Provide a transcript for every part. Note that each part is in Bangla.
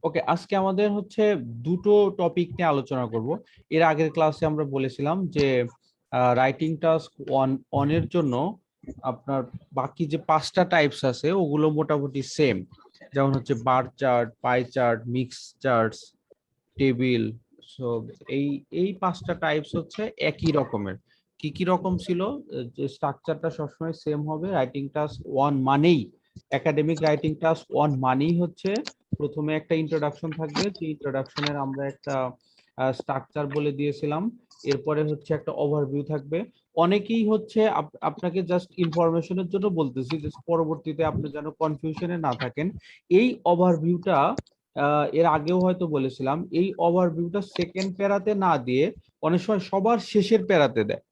ওকে, আজকে আমাদের হচ্ছে দুটো টপিক নিয়ে আলোচনা করব। এর আগের ক্লাসে আমরা বলেছিলাম যে রাইটিং টাস্ক অনের জন্য আপনার বাকি যে 5টা টাইপস আছে ওগুলো মোটামুটি সেম, যেমন হচ্ছে bar chart, pie chart, mix charts, table. So এই এই 5টা টাইপস হচ্ছে একই রকমের। কি কি রকম ছিল? যে স্ট্রাকচারটা সবসময় সেম হবে। রাইটিং টাস্ক ওয়ান মানেই, একাডেমিক রাইটিং টাস্ক ওয়ান মানেই হচ্ছে প্রথমে একটা ইন্ট্রোডাকশন থাকবে, যে ইন্ট্রোডাকশনের আমরা একটা স্ট্রাকচার বলে দিয়েছিলাম। এরপরে হচ্ছে একটা ওভারভিউ থাকবে। অনেকেই হচ্ছে আপনাকে জাস্ট ইনফরমেশনের জন্য বলতেছি, যে পরবর্তীতে আপনি যেন কনফিউশনে না থাকেন। এই ওভারভিউটা এর আগেও হয়তো বলেছিলাম, এই ওভারভিউটা সেকেন্ড প্যারাতে না দিয়ে অনেক সময় সবার শেষের প্যারাতে দেয়,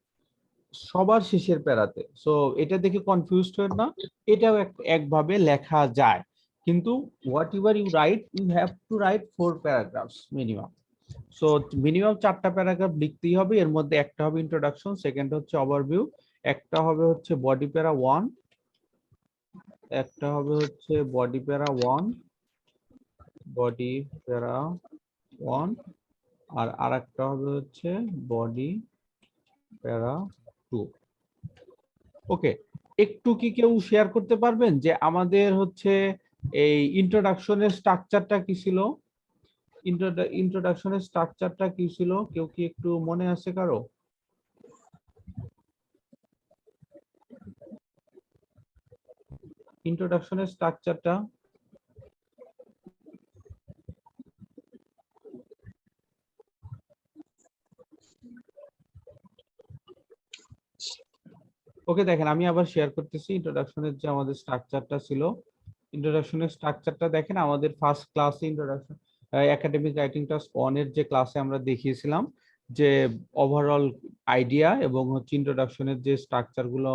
সবার শেষের প্যারাতে। সো এটা দেখে কনফিউজড হয় না, এটাও একভাবে লেখা যায়। কিন্তু whatever you write, you have to write 4 paragraphs minimum. So minimum 4টা প্যারাগ্রাফ লিখতেই হবে। এর মধ্যে একটা হবে ইন্ট্রোডাকশন, সেকেন্ড হচ্ছে ওভারভিউ, একটা হবে হচ্ছে বডি প্যারা ওয়ান, একটা হবে হচ্ছে body para one, body para one, আর আরেকটা হবে হচ্ছে বডি প্যারা টু। ওকে, একটু কি কেউ শেয়ার করতে পারবেন যে আমাদের হচ্ছে এই ইন্ট্রোডাকশনের স্ট্রাকচারটা কি ছিল? ইন্ট্রোডাকশনের স্ট্রাকচারটা কি ছিল? কেউ কি একটু মনে আছে কারো? ইন্ট্রোডাকশনের স্ট্রাকচারটা ওকে, দেখেন আমি আবার শেয়ার করতেছি ইন্ট্রোডাকশনের যে আমাদের স্ট্রাকচারটা ছিল। ইন্ট্রোডাকশনের স্ট্রাকচারটা দেখেন, আমাদের ফার্স্ট ক্লাসে ইন্ট্রোডাকশন একাডেমিক রাইটিং টাস্ক ওয়ানের যে ক্লাসে আমরা দেখিয়েছিলাম যে ওভারঅল আইডিয়া এবং হচ্ছে ইন্ট্রোডাকশনের যে স্ট্রাকচার গুলো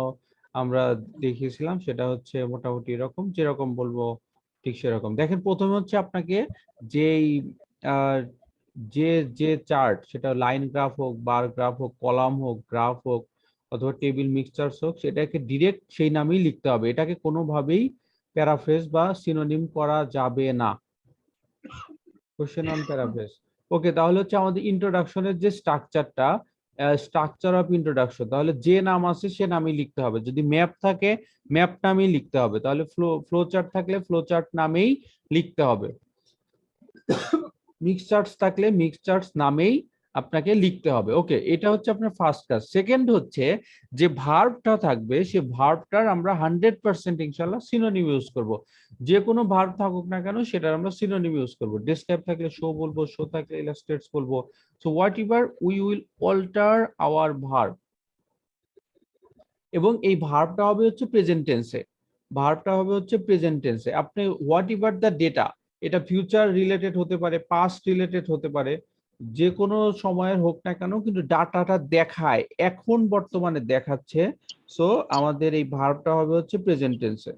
আমরা দেখিয়েছিলাম, সেটা হচ্ছে মোটামুটি এরকম, যেরকম বলবো ঠিক সেরকম। দেখেন প্রথমে হচ্ছে আপনাকে যেই আহ, যে যে চার্ট, সেটা লাইন গ্রাফ হোক, বার গ্রাফ হোক, কলাম হোক, গ্রাফ হোক, অথবা টেবিল মিক্সচার্স হোক, সেটাকে ডিরেক্ট সেই নামেই লিখতে হবে। এটাকে কোনোভাবেই প্যারাফ্রেজ বা সিনোনিম করা যাবে না। Question on paraphrase. ওকে, তাহলে হচ্ছে আমাদের ইন্ট্রোডাকশনের যে স্ট্রাকচারটা, স্ট্রাকচার অফ ইন্ট্রোডাকশন, তাহলে যে নাম আছে সে নামই লিখতে হবে। যদি ম্যাপ থাকে ম্যাপ নামেই লিখতে হবে, তাহলে ফ্লো চার্ট থাকলে ফ্লো চার্ট নামেই লিখতে হবে। মিক্স চার্টস থাকলে মিক্স চার্টস নামেই আপনাকে লিখতে হবে। ওকে, এটা হচ্ছে আপনার ফার্স্ট কাজ। সেকেন্ড হচ্ছে যে ভার্বটা থাকবে, সে ভার্বটার আমরা 100% ইনশাল্লাহ সিনোনিম ইউজ করব। যে কোনো ভার্ব থাকুক না কেন সেটার আমরা সিনোনিম ইউজ করব। ডেসক্রাইব থাকলে শো বলবো, শো থাকলে ইলাস্ট্রেটস বলবো। So whatever we will alter our verb, এবং এই ভার্বটা হবে হচ্ছে প্রেজেন্ট টেন্সে। ভার্বটা হবে হচ্ছে প্রেজেন্ট টেন্সে। আপনি হোয়াট এভার দ্য ডেটা, এটা ফিউচার রিলেটেড হতে পারে, পাস্ট রিলেটেড হতে পারে, যে কোনো সময়ের হোক না কেন, কিন্তু ডাটাটা দেখায়, এখন বর্তমানে দেখাচ্ছে। সো আমাদের এই ভার্বটা হবে হচ্ছে প্রেজেন্ট টেন্সে।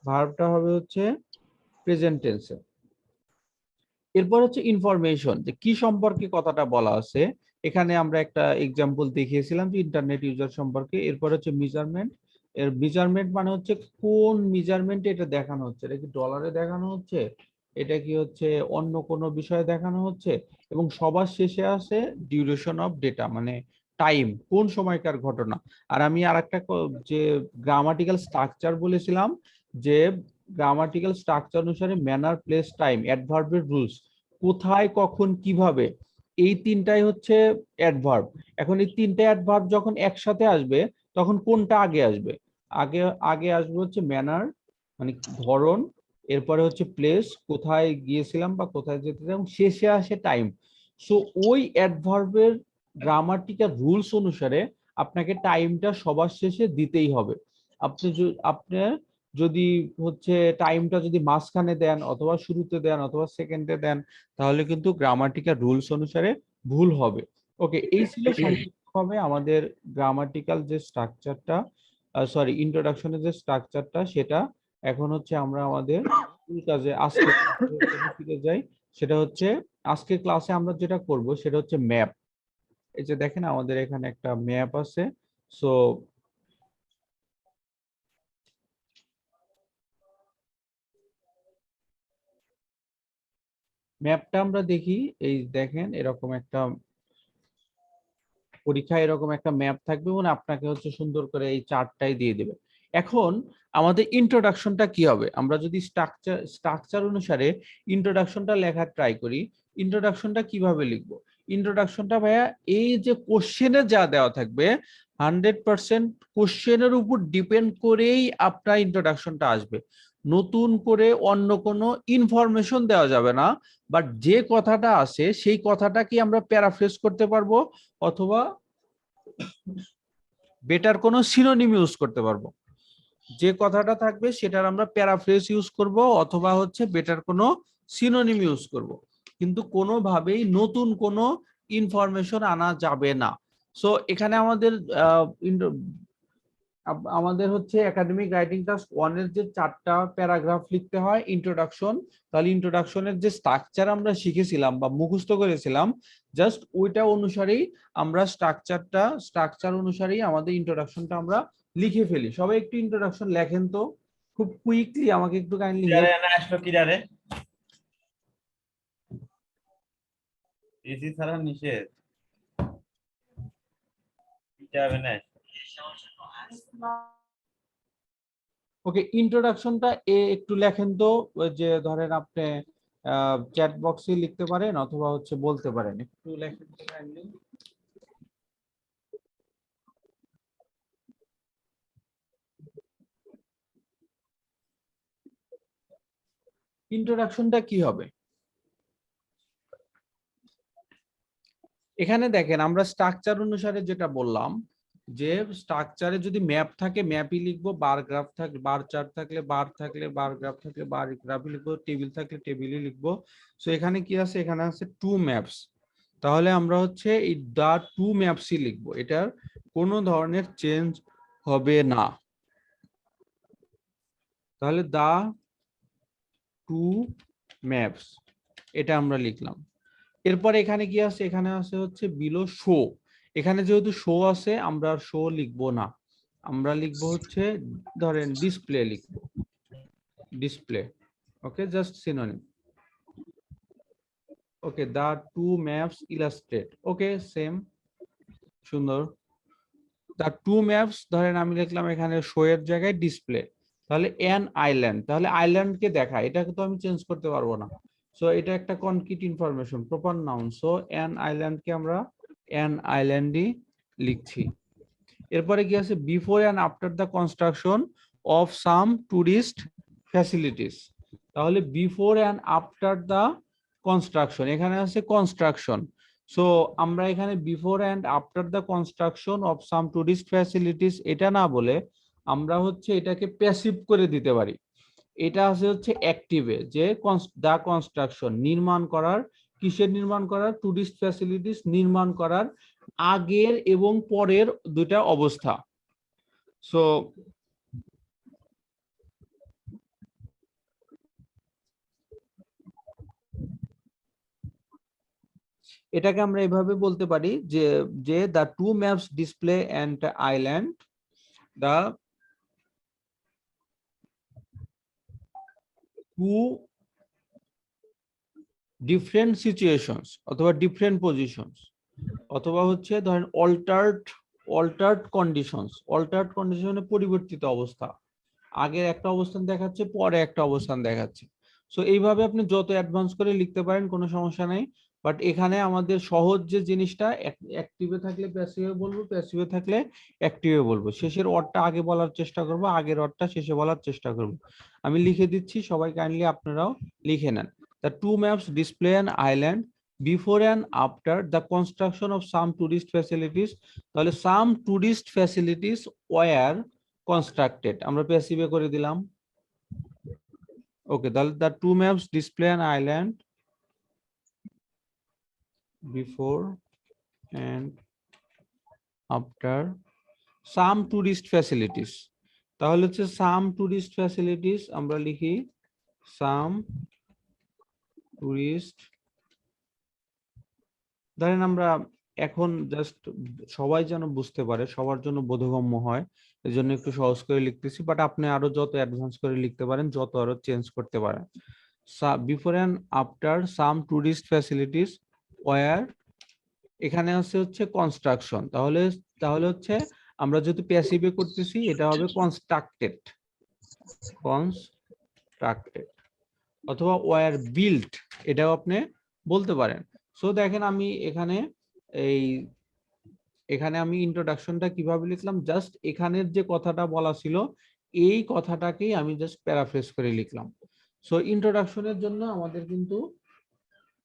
ভার্বটা হবে হচ্ছে প্রেজেন্ট টেন্সে। এরপর হচ্ছে ইনফরমেশন, যে কি সম্পর্কে কথাটা বলা আছে। এখানে আমরা একটা এক্সাম্পল দেখিয়েছিলাম যে ইন্টারনেট ইউজার সম্পর্কে। এরপর হচ্ছে মেজারমেন্ট। এর মেজারমেন্ট মানে হচ্ছে কোন মেজারমেন্টে এটা দেখানো হচ্ছে, এটা কি ডলারে দেখানো হচ্ছে, এটা কি হচ্ছে অন্য কোনো বিষয়ে দেখানো হচ্ছে। এবং সবার শেষে আছে ডিউরেশন অফ ডেটা, মানে টাইম, কোন সময়কার ঘটনা। আর আমি আর একটা যে গ্রামাটিক্যাল স্ট্রাকচার বলেছিলাম, যে গ্রামাটিক্যাল স্ট্রাকচার অনুসারে ম্যানার, প্লেস, টাইম, অ্যাডভার্বের রুলস, কোথায় কখন কিভাবে, এই তিনটাই হচ্ছে অ্যাডভার্ব। এখন এই তিনটা অ্যাডভার্ব যখন একসাথে আসবে তখন কোনটা আগে আসবে? আগে আগে আসবে হচ্ছে ম্যানার, মানে ধরন। এরপরে হচ্ছে প্লেস, কোথায় গিয়েছিলাম বা কোথায় যেতে চাই, এবং শেষে আসে টাইম। সো ওই অ্যাডভার্বের গ্রামাটিক্যাল রুলস অনুসারে আপনাকে টাইমটা সবার শেষে দিতেই হবে। আপনি যদি হচ্ছে টাইমটা যদি মাঝখানে দেন, অথবা শুরুতে দেন, অথবা সেকেন্ডে দেন, তাহলে কিন্তু গ্রামাটিক্যাল রুলস অনুসারে ভুল হবে। ওকে, এই ছিল সংক্ষিপ্তভাবে আমাদের গ্রামাটিক্যাল যে স্ট্রাকচারটা, সরি ইন্ট্রোডাকশনের যে স্ট্রাকচারটা, সেটা। এখন হচ্ছে আমরা আমাদের মূল কাজে আজকে ফিরে যাই। সেটা হচ্ছে আজকে ক্লাসে আমরা যেটা করব সেটা হচ্ছে ম্যাপ। এই যে দেখেন আমাদের এখানে একটা ম্যাপ আছে। সো ম্যাপটা আমরা দেখি, এই দেখেন এরকম একটা পরীক্ষায় এরকম একটা ম্যাপ থাকবে এবং আপনাকে হচ্ছে সুন্দর করে এই চার্টটাই দিয়ে দেবে। এখন আমাদের ইন্ট্রোডাকশনটা কি হবে, আমরা যদি স্ট্রাকচার অনুসারে ইন্ট্রোডাকশনটা লেখার ট্রাই করি, ইন্ট্রোডাকশনটা কিভাবে লিখবো? ইন্ট্রোডাকশনটা ভাইয়া এই যে কোশ্চেনে যা দেওয়া থাকবে 100% কোশ্চেনের উপর ডিপেন্ড করেই আপনার ইন্ট্রোডাকশনটা আসবে। নতুন করে অন্য কোনো ইনফরমেশন দেওয়া যাবে না, বাট যে কথাটা আছে সেই কথাটা কি আমরা প্যারাফ্রেজ করতে পারবো, অথবা বেটার কোনো সিনোনিম ইউজ করতে পারবো। যে কথাটা থাকবে সেটার আমরা প্যারাফ্রেজ ইউজ করব, অথবা হচ্ছে বেটার কোনো সিনোনিম ইউজ করব, কিন্তু কোনোভাবেই নতুন কোনো ইনফরমেশন আনা যাবে না। সো এখানে আমাদের আমাদের হচ্ছে একাডেমিক রাইটিং টাস্ক 1 এর যে 4টা প্যারাগ্রাফ লিখতে হয় ইন্ট্রোডাকশন, তাহলে ইন্ট্রোডাকশনের যে স্ট্রাকচার আমরা শিখেছিলাম বা মুখস্থ করেছিলাম, জাস্ট ওইটা অনুসারেই আমরা স্ট্রাকচার অনুসারেই আমাদের ইন্ট্রোডাকশনটা আমরা লিখে ফেলি। সবাই একটু ইন্ট্রোডাকশন লেখেন তো খুব কুইকলি, আমাকে একটু কাইন্ডলি হেল্প। আসলো কি জানে, এসি ছাড়া নিষেধ, যাবে না। ওকে, ইন্ট্রোডাকশনটা একটু লেখেন তো, ওই যে ধরেন আপনি চ্যাট বক্সে লিখতে পারেন অথবা হচ্ছে বলতে পারেন, একটু লেখেন তো কাইন্ডলি। ইন্ট্রোডাকশনটা কি হবে? এখানে দেখেন আমরা স্ট্রাকচার অনুসারে যেটা বললাম, যে স্ট্রাকচারে যদি ম্যাপ থাকে ম্যাপই লিখবো, বার গ্রাফ থাকলে বার, চার্ট থাকলে বার, থাকলে বার, গ্রাফ থাকলে বার গ্রাফই লিখবো, টেবিল থাকলে টেবিলই লিখবো। সো এখানে কি আছে, এখানে আছে টু ম্যাপস, তাহলে আমরা হচ্ছে এই দা টু ম্যাপসই লিখবো, এটার কোনো ধরনের চেঞ্জ হবে না। তাহলে দা টু ম্যাপস এটা আমরা লিখলাম। এরপরে এখানে কি আছে, এখানে আছে হচ্ছে বিলো শো, এখানে যেহেতু শো আছে আমরা শো লিখবো না, আমরা লিখবো হচ্ছে ধরেন ডিসপ্লে লিখবো, display. Okay, just synonym. Okay, the two maps illustrate, okay same, সুন্দর। দা টু ম্যাপস ধরেন আমি লিখলাম এখানে শো এর জায়গায় ডিসপ্লে, তাহলে এন আইল্যান্ড, তাহলে আইল্যান্ডকে দেখায়, এটাকে তো আমি চেঞ্জ করতে পারবো না। সো এটা একটা concrete information, proper noun, so an আইল্যান্ডকে আমরা এন আইল্যান্ডই লিখছি। এরপরে কি আছে, before and after the construction of some tourist facilities, তাহলে before and after the construction, এখানে আছে কনস্ট্রাকশন। সো আমরা এখানে before and after the construction of some tourist facilities এটা না বলে আমরা হচ্ছে এটাকে প্যাসিভ করে দিতে পারি। এটা আছে হচ্ছে অ্যাক্টিভে, যে দা কনস্ট্রাকশন নির্মাণ করার, কিসের নির্মাণ করার, টুরিস্ট ফ্যাসিলিটিস নির্মাণ করার আগের এবং পরের দুটা অবস্থা। সো এটাকে আমরা এভাবে বলতে পারি যে যে the two maps display and island the two different situations অথবা ডিফারেন্ট পজিশনস, অথবা হচ্ছে ধরেন অল্টার্ড কন্ডিশনস, অল্টার্ড কন্ডিশনে পরিবর্তিত অবস্থা, আগের একটা অবস্থান দেখাচ্ছে পরে একটা অবস্থান দেখাচ্ছে। সো এইভাবে আপনি যত অ্যাডভান্স করে লিখতে পারেন কোনো সমস্যা নেই, বাট এখানে আমাদের সহজ যে জিনিসটা, অ্যাক্টিভে থাকলে প্যাসিভে বলবো, প্যাসিভে থাকলে অ্যাক্টিভে বলবো, শেষের ওয়ার্ডটা আগে বলার চেষ্টা করব, আগের ওয়ার্ডটা শেষে বলার চেষ্টা করব। আমি লিখে দিচ্ছি, সবাই কাইন্ডলি আপনারাও লিখে নেন। The two maps display an island before and after the construction of some tourist facilities, তাহলে some tourist facilities were constructed, আমরা প্যাসিভে করে দিলাম। ওকে, তাহলে the two maps display an island before and after some tourist facilities, তাহলে হচ্ছে সাম টুরিস্ট ফ্যাসিলিটিস আমরা লিখি সাম টুরিস্ট, ধরেন আমরা এখন জাস্ট সবাই যেন বুঝতে পারে, সবার জন্য বোধগম্য হয়, এই জন্য একটু সহজ করে লিখতেছি, বাট আপনি আরো যত অ্যাডভান্স করে লিখতে পারেন, যত আরো চেঞ্জ করতে পারেন। Before and after some tourist facilities were, এখানে আছে হচ্ছে কনস্ট্রাকশন, তাহলে তাহলে হচ্ছে আমরা যেহেতু প্যাসিভে করতেছি এটা হবে কনস্ট্রাক্টেড, কনস্ট্রাক্টেড, অথবা ওয়ার বিল্ট, এটাও আপনি বলতে পারেন। সো দেখেন আমি এখানে এই এখানে আমি ইন্ট্রোডাকশনটা কিভাবে লিখলাম, জাস্ট এখানের যে কথাটা বলা ছিল এই কথাটাকেই আমি জাস্ট প্যারাফ্রেজ করে লিখলাম। সো ইন্ট্রোডাকশনের জন্য আমাদের কিন্তু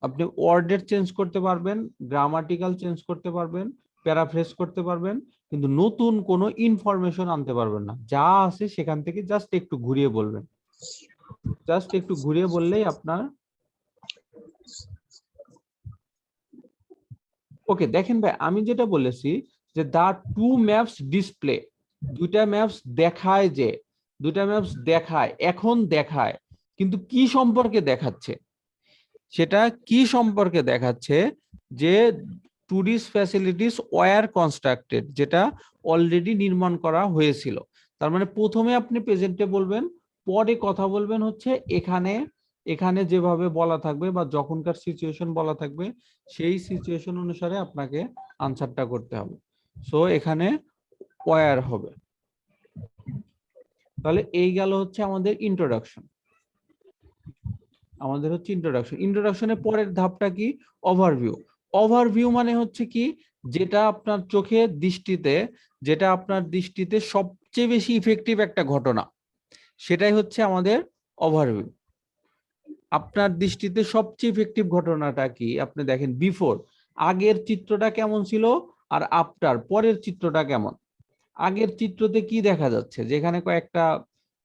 আপনি ওয়ার্ডের চেঞ্জ করতে পারবেন, গ্রামাটিক্যাল চেঞ্জ করতে পারবেন, প্যারাফ্রেজ করতে পারবেন, কিন্তু নতুন কোনো ইনফরমেশন আনতে পারবেন না, যা আছে সেখান থেকে জাস্ট একটু ঘুরিয়ে বলবেন, জাস্ট একটু ঘুরিয়ে বললেই আপনার ওকে। দেখেন ভাই আমি যেটা বলেছি যে দা টু ম্যাপস ডিসপ্লে, দুইটা ম্যাপস দেখায়, যে দুইটা ম্যাপস দেখায়, এখন দেখায়, কিন্তু কি সম্পর্কে দেখাচ্ছে, সেটা কি সম্পর্কে দেখাচ্ছে, যে টুরিস্ট ফ্যাসিলিটিস ওয়ার কনস্ট্রাক্টেড, যেটা অলরেডি নির্মাণ করা হয়েছিল। তার মানে প্রথমে আপনি প্রেজেন্টে বলবেন, পরে কথা বলবেন হচ্ছে এখানে, এখানে যেভাবে বলা থাকবে বা যখনকার সিচুয়েশন বলা থাকবে সেই সিচুয়েশন অনুসারে আপনাকে আনসারটা করতে হবে। সো এখানে ওয়ার হবে। তাহলে এই গেল হচ্ছে আমাদের ইন্ট্রোডাকশন, আমাদের হচ্ছে ইন্ট্রোডাকশন। ইন্ট্রোডাকশনের পরের ধাপটা কি? ওভারভিউ। ওভারভিউ মানে হচ্ছে কি, যেটা আপনার চোখের দৃষ্টিতে, যেটা আপনার দৃষ্টিতে সবচেয়ে বেশি ইফেক্টিভ একটা ঘটনা, সেটাই হচ্ছে আমাদের ওভারভিউ। আপনার দৃষ্টিতে সবচেয়ে ইফেক্টিভ ঘটনাটা কি? আপনি দেখেন বিফোর, আগের চিত্রটা কেমন ছিল, আর আফটার, পরের চিত্রটা কেমন। আগের চিত্রতে কি দেখা যাচ্ছে, যেখানে কয়েকটা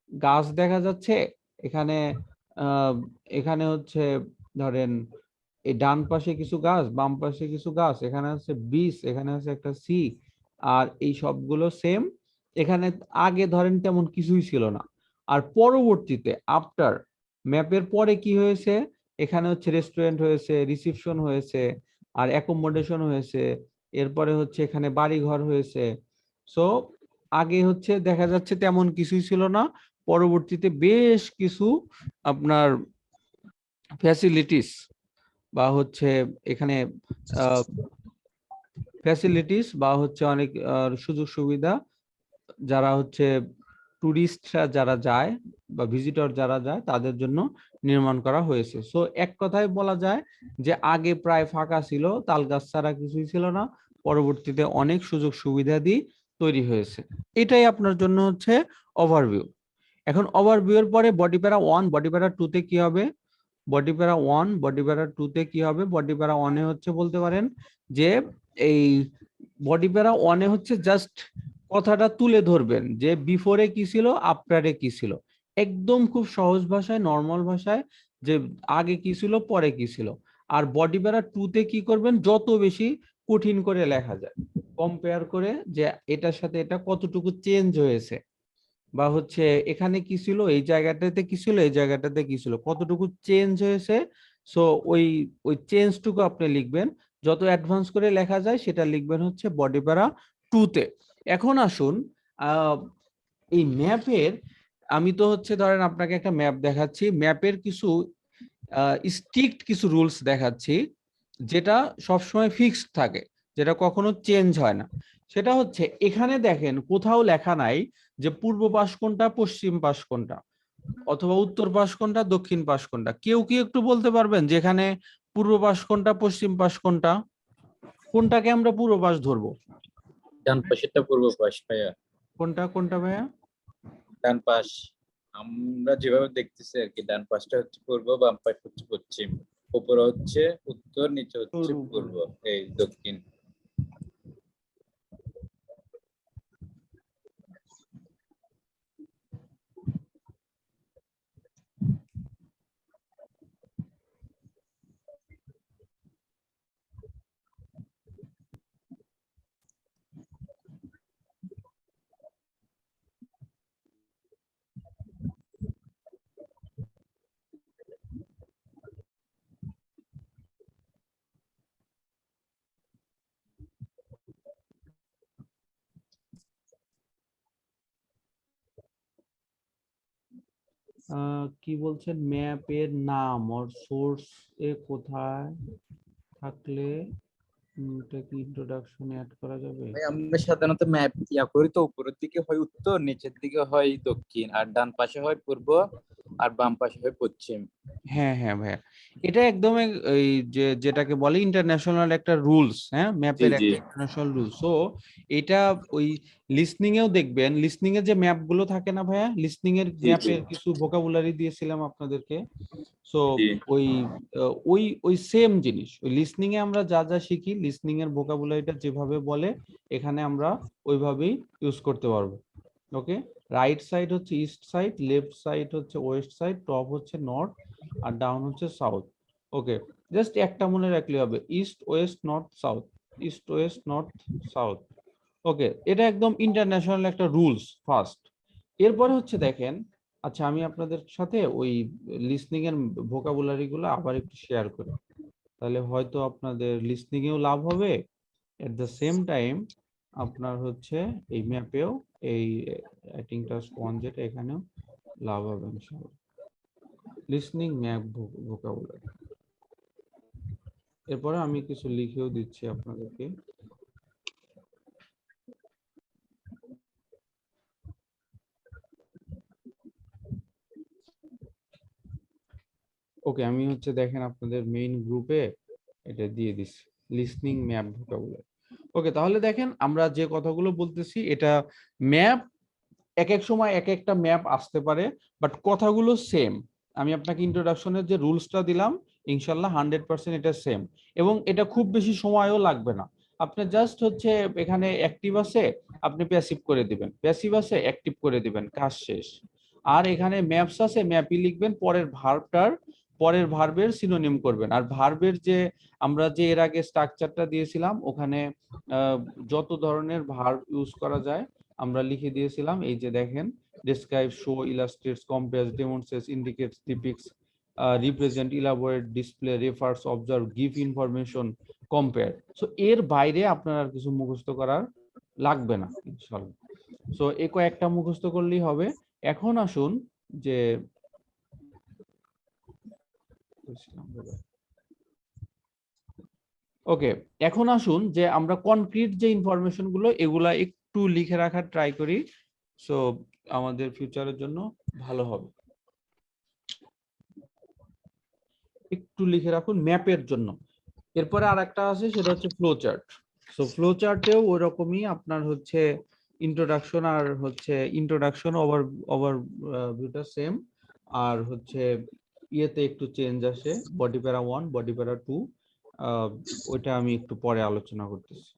গাছ দেখা যাচ্ছে, এখানে আহ এখানে হচ্ছে ধরেন এই ডান পাশে কিছু গাছ, বাম পাশে কিছু গাছ, এখানে আছে বিচ, এখানে আছে একটা সি, আর এই সবগুলো সেম। এখানে আগে ধরেন তেমন কিছুই ছিল না, আর পরবর্তীতে আফটার, ম্যাপের পরে কি হয়েছে, এখানে হচ্ছে রেস্টুরেন্ট হয়েছে, রিসিপশন হয়েছে, আর অ্যাকোমোডেশন হয়েছে, এরপরে হচ্ছে এখানে বাড়ি ঘর হয়েছে। সো আগে হচ্ছে দেখা যাচ্ছে তেমন কিছুই ছিল না, পরবর্তীতে বেশ কিছু আপনার ফ্যাসিলিটিস বা হচ্ছে এখানে ফ্যাসিলিটিস বা হচ্ছে অনেক সুযোগ সুবিধা, যারা হচ্ছে টুরিস্টরা যারা যায় বা ভিজিটর যারা যায় তাদের জন্য নির্মাণ করা হয়েছে। সো এক কথায় বলা যায় যে আগে প্রায় ফাঁকা ছিল, তাল গাছ ছাড়া কিছুই ছিল না, পরবর্তীতে অনেক সুযোগ সুবিধা দিয়ে তৈরি হয়েছে। এটাই আপনার জন্য হচ্ছে ওভারভিউ। এখন ওভারভিউ এর পরে বডি প্যারা 1, বডি প্যারা 2 তে কি হবে? বডি প্যারা 1, বডি প্যারা 2 তে কি হবে? বডি প্যারা 1 এ হচ্ছে বলতে পারেন যে এই বডি প্যারা 1 এ হচ্ছে জাস্ট কথাটা তুলে ধরবেন যে বিফোরে কি ছিল, আফটারে কি ছিল, একদম খুব সহজ ভাষায়, নর্মাল ভাষায়, যে আগে কি ছিল, পরে কি ছিল। আর বডি প্যারা 2 তে কি করবেন, যত বেশি কঠিন করে লেখা যায়, কম্পেয়ার করে যে এটার সাথে এটা কতটুকু চেঞ্জ হয়েছে, বা হচ্ছে এখানে কি ছিল, এই জায়গাটাতে কি ছিল, এই জায়গাটাতে কি ছিল, কতটুকু চেঞ্জ হয়েছে। সো ওই ওই চেঞ্জটুকু আপনি লিখবেন, যত অ্যাডভান্স করে লেখা যায় সেটা লিখবেন হচ্ছে বডি প্যারা 2 তে। এখন আসুন আহ এই ম্যাপের, আমি তো হচ্ছে ধরেন আপনাকে একটা ম্যাপ দেখাচ্ছি, ম্যাপের কিছু স্ট্রিক্ট কিছু রুলস দেখাচ্ছি, যেটা সবসময় ফিক্সড থাকে, যেটা কখনো চেঞ্জ হয় না। সেটা হচ্ছে এখানে দেখেন কোথাও লেখা নাই যে পূর্ব পাশ কোনটা, পশ্চিম পাশ কোনটা, অথবা উত্তর পাশ কোনটা, দক্ষিণ পাশ কোনটা। কেউ কি একটু বলতে পারবেন যেখানে পূর্ব পাশ কোনটা, পশ্চিম পাশ কোনটা, কোনটাকে আমরা পূর্ব পাশ ধরবো? ডান পাশেরটা পূর্ব পাশ ভাইয়া। কোনটা কোনটা ভাইয়া? ডান পাশ আমরা যেভাবে দেখতেছি আর কি, ডান পাশটা হচ্ছে পূর্ব, বাম পাশ হচ্ছে পশ্চিম, উপরে হচ্ছে উত্তর, নিচে হচ্ছে পূর্ব, এই দক্ষিণ। কি বলছেন, ম্যাপের নাম ওর সোর্স এ কোথায় থাকলে এটা কি ইন্ট্রোডাকশনে অ্যাড করা যাবে? ভাই আমরা সাধারণত ম্যাপ ইয়া করি তো উপরের দিকে হয় উত্তর, নিচের দিকে হয় দক্ষিণ, আর ডান পাশে হয় পূর্ব, আর বাম পাশে হয় পশ্চিম। হ্যাঁ হ্যাঁ ভাইয়া, এটা একদম এই যে যেটাকে বলে ইন্টারন্যাশনাল একটা রুলস, হ্যাঁ জি ম্যাপের জি একটা ইন্টারন্যাশনাল রুলস। সো এটা ওই লিসনিং এও দেখবেন, লিসনিং এর যে ম্যাপ গুলো থাকে না ভাইয়া, লিসনিং এর জি জি ম্যাপের কিছু ভোকাবুলারি দিয়েছিলাম আপনাদেরকে। সো জি ওই ওই ওই সেম জিনিস, ওই লিসনিং এ আমরা যা যা শিখি, লিসনিং এর ভোকাবুলারিটা যেভাবে বলে এখানে আমরা ওইভাবেই ইউজ করতে পারবো। ওকে, রাইট সাইড হচ্ছে ইস্ট সাইড, লেফট সাইড হচ্ছে ওয়েস্ট সাইড, টপ হচ্ছে নর্থ, আর ডাউন হচ্ছে সাউথ। ওকে, জাস্ট একটা মনে রাখলে হবে, east west north south, east west north south. Okay, এটা একদম ইন্টারন্যাশনাল একটা রুলস ফার্স্ট। এরপরে হচ্ছে দেখেন, আচ্ছা আমি আপনাদের সাথে ওই লিসনিং এর ভোকাবুলারি গুলো আবার একটু শেয়ার করি, তাহলে হয়তো আপনাদের লিসনিং এও লাভ হবে, এট দ্য সেম টাইম আপনার হচ্ছে এই ম্যাপেও, এই রাইটিং টাস্ক 1 যেটা এখানেও লাভ হবে ইনশাআল্লাহ। লিসনিং ম্যাপ ভোকাবুলারি, এরপরে আমি কিছু লিখেও দিচ্ছি আপনাদেরকে। ওকে, আমি হচ্ছে দেখেন আপনাদের মেইন গ্রুপে এটা দিয়ে দিচ্ছি, লিসনিং ম্যাপ ভোকাবুলারি। ওকে, তাহলে দেখেন আমরা যে কথাগুলো বলতেছি, এটা ম্যাপ এক এক সময় এক একটা ম্যাপ আসতে পারে, বাট কথাগুলো সেম। আমি আপনাকে ইন্ট্রোডাকশনের যে রুলসটা দিলাম, ইনশাল্লাহ 100% এটা সেম, এবং এটা খুব বেশি সময়ও লাগবে না। আপনি জাস্ট হচ্ছে এখানে অ্যাক্টিভ আছে, আপনি প্যাসিভ করে দিবেন, প্যাসিভ আছে অ্যাক্টিভ করে দিবেন, কাজ শেষ। আর এখানে ম্যাপস আছে, ম্যাপই লিখবেন, পরের ভার্বের সিনোনিম করবেন। আর ভার্বের যে আমরা যে এর আগে স্ট্রাকচারটা দিয়েছিলাম, ওখানে আহ, যত ধরনের ভার্ব ইউজ করা যায় আমরা লিখে দিয়েছিলাম। এই যে দেখেন, describe, show, illustrates, compares, demonstrates, indicates, depicts, represent, elaborate, display, refers, observe, give information, compare। So এর বাইরে আপনার আর কিছু মুখস্থ করার লাগবে না ইনশাআল্লাহ। সো এই কয়েকটা মুখস্থ করলেই হবে। এখন আসুন যে ওকে, এখন আসুন যে আমরা কনক্রিট যে ইনফরমেশন গুলো এগুলা একটু লিখে রাখার ট্রাই করি, সো আমাদের ফিউচারের জন্য ভালো হবে। একটু লিখে রাখুন ম্যাপের জন্য। এরপরে আর একটা আছে, সেটা হচ্ছে ফ্লো চার্ট। সো ফ্লো চার্টেও ওই রকমই আপনার হচ্ছে ইন্ট্রোডাকশন, আর হচ্ছে ইন্ট্রোডাকশন ওভার ওভার ভিউটা সেম, আর হচ্ছে ইয়েতে একটু চেঞ্জ আসে, বডি প্যারা 1, বডি প্যারা 2, ওইটা আমি একটু পরে আলোচনা করতেছি।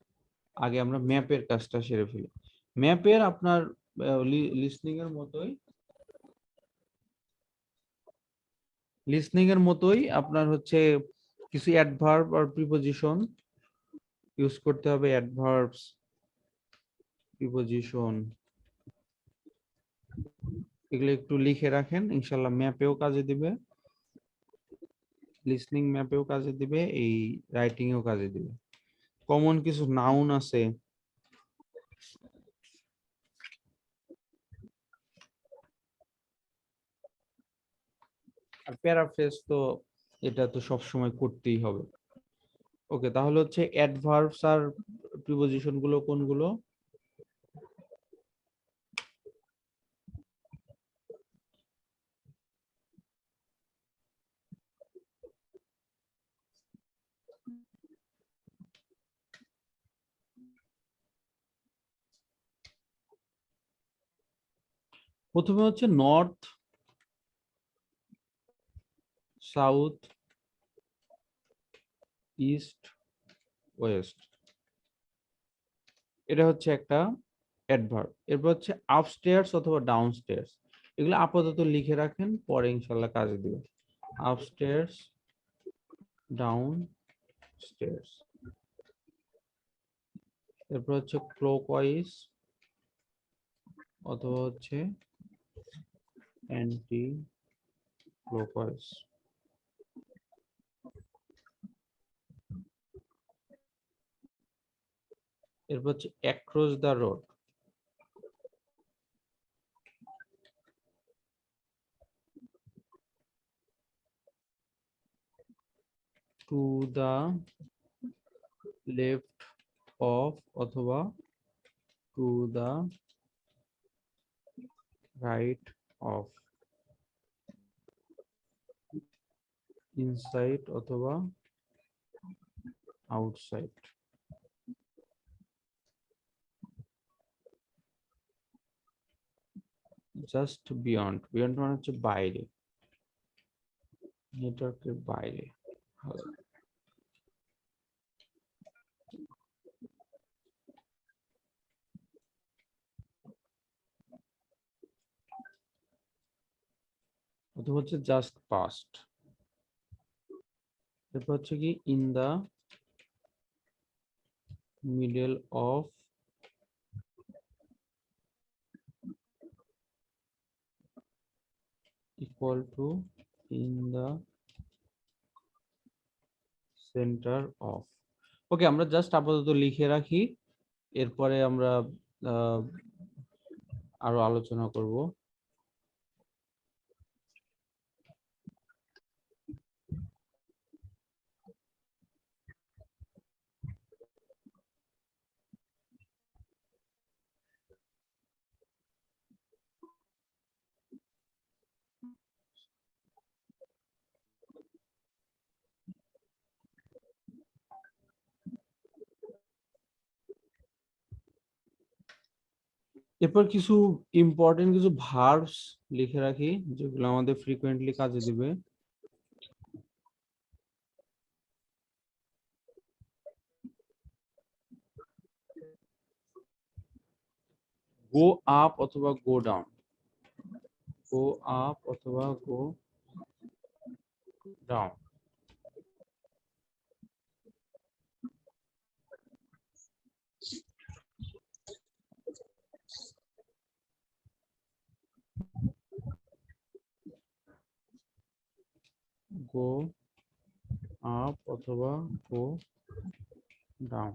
আগে আমরা ম্যাপের কাজটা সেরে ফেলি। ম্যাপের আপনার লিসনিং এর মতোই আপনার হচ্ছে কিছু অ্যাডভার্ব আর প্রিপজিশন ইউজ করতে হবে। অ্যাডভার্বস, প্রিপজিশন, এগুলো একটু লিখে রাখেন, ইনশাল্লাহ ম্যাপেও কাজে দিবে, লিসনিং ম্যাপেও কাজে দিবে, এই রাইটিং এও কাজে দিবে। কমন কিছু নাউন আছে, আর প্যারাফ্রেজ তো এটা তো সব সময় করতেই হবে। ওকে, তাহলে হচ্ছে অ্যাডভার্বস আর প্রিপজিশন গুলো কোনগুলো? প্রথমে হচ্ছে নর্থ, সাউথ, ইস্ট, ওয়েস্ট, এটা হচ্ছে একটা অ্যাডভার্ব। এরপর হচ্ছে আপস্টেয়ার্স অথবা ডাউনস্টেয়ার্স, এগুলো আপাতত লিখে রাখেন, পরে ইনশাল্লাহ কাজে দিবে। Upstairs, downstairs. এরপর হচ্ছে ক্লকওয়াইজ অথবা হচ্ছে অ্যান্টি ক্লকওয়াইজ। এরপর হচ্ছে across the road. To the left of অথবা to the right of, inside অথবা আউটসাইড। জাস্ট বিয়ন্ড, বিয়ন্ড মানে হচ্ছে বাইরে, নেটওয়ার্কের বাইরে। অথবা হচ্ছে জাস্ট পাস্ট। এরপর হচ্ছে কি in the middle of equal to in the centre of. Okay, আমরা জাস্ট আপাতত লিখে রাখি, এরপরে আমরা আরো আলোচনা করব। এরপর কিছু ইম্পর্টেন্ট কিছু ভার্বস লিখে রাখি যেগুলো আমাদের ফ্রিকোয়েন্টলি কাজে দিবে। গো আপ অথবা গো ডাউন, গো আপ অথবা গো ডাউন। গো আপ অথবা গো ডাউন।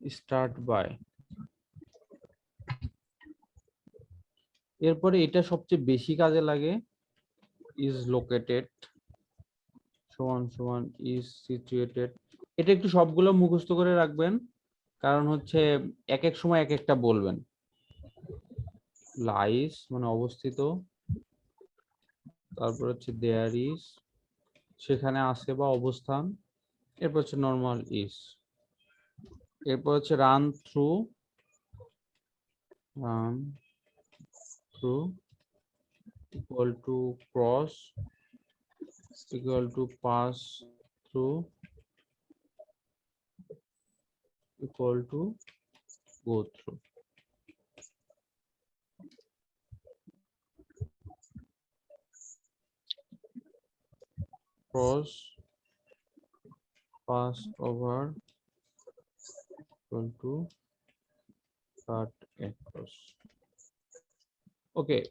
Start by. এরপরে এটা সবচেয়ে বেশি কাজে লাগে, ইজ লোকেটেড সমান সমান ইজ সিচুয়েটেড। এটা একটু সবগুলো মুখস্থ করে রাখবেন, কারণ হচ্ছে এক এক সময় এক একটা বলবেন। লাইস মানে অবস্থিত, তারপর হচ্ছে দেয়ার ইজ সেখানে আছে বা অবস্থান, এরপর হচ্ছে নর্মাল ইজ, এরপর হচ্ছে run through, run through equal to cross equal to pass through equal to go through. Cross, pass over equal to cut across. Okay.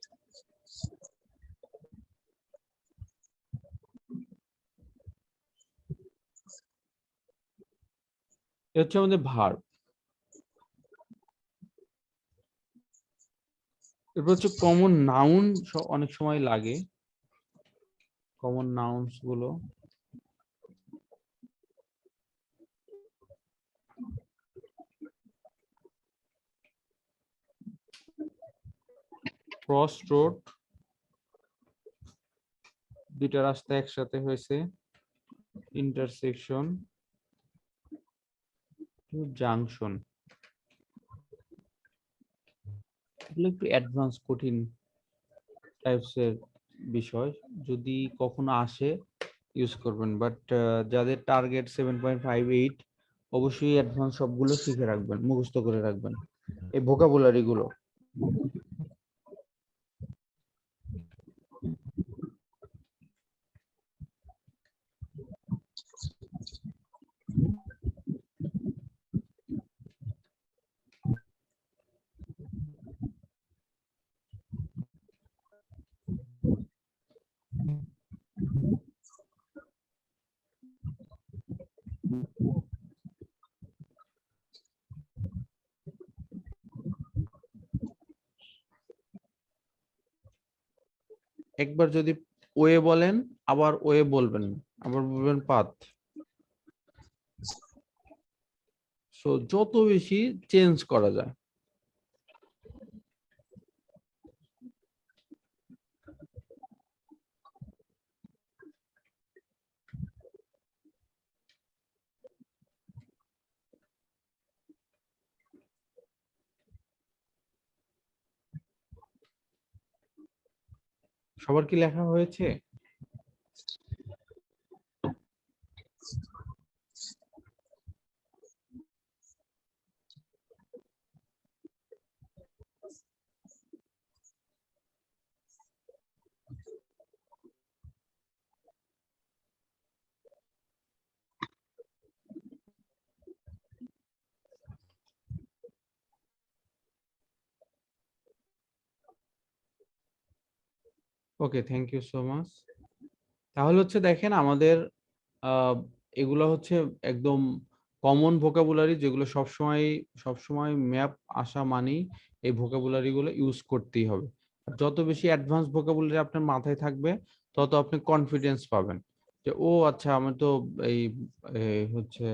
এটা হচ্ছে আমাদের ভার্ব। এরপর হচ্ছে কমন নাউন অনেক সময় লাগে, কমন নাউন্স গুলো। ক্রস রোড, দুইটা রাস্তা একসাথে হয়েছে। Intersection, junction. এগুলো একটু অ্যাডভান্স কঠিন টাইপস এর বিষয়, যদি কখনো আসে ইউজ করবেন, বাট যাদের টার্গেট 7.58 অবশ্যই অ্যাডভান্স সবগুলো শিখে রাখবেন, মুখস্থ করে রাখবেন এই ভোকাবুলারি গুলো। একবার যদি ওয়ে বলেন আবার ওয়ে বলবেন না। আবার বলবেন পাথ। সো যত বেশি চেঞ্জ করা যায়। সবার কি লেখা হয়েছে? ওকে, থ্যাংক ইউ সো মাচ। তাহলে হচ্ছে দেখেন আমাদের এগুলো হচ্ছে একদম কমন ভোকাবুলারি, যেগুলো সবসময় ম্যাপ আসা মানেই এই ভোকাবুলারি গুলো ইউজ করতেই হবে। আর যত বেশি অ্যাডভান্স ভোকাবুলারি আপনার মাথায় থাকবে, তত আপনি কনফিডেন্স পাবেন যে ও আচ্ছা, আমি তো এই হচ্ছে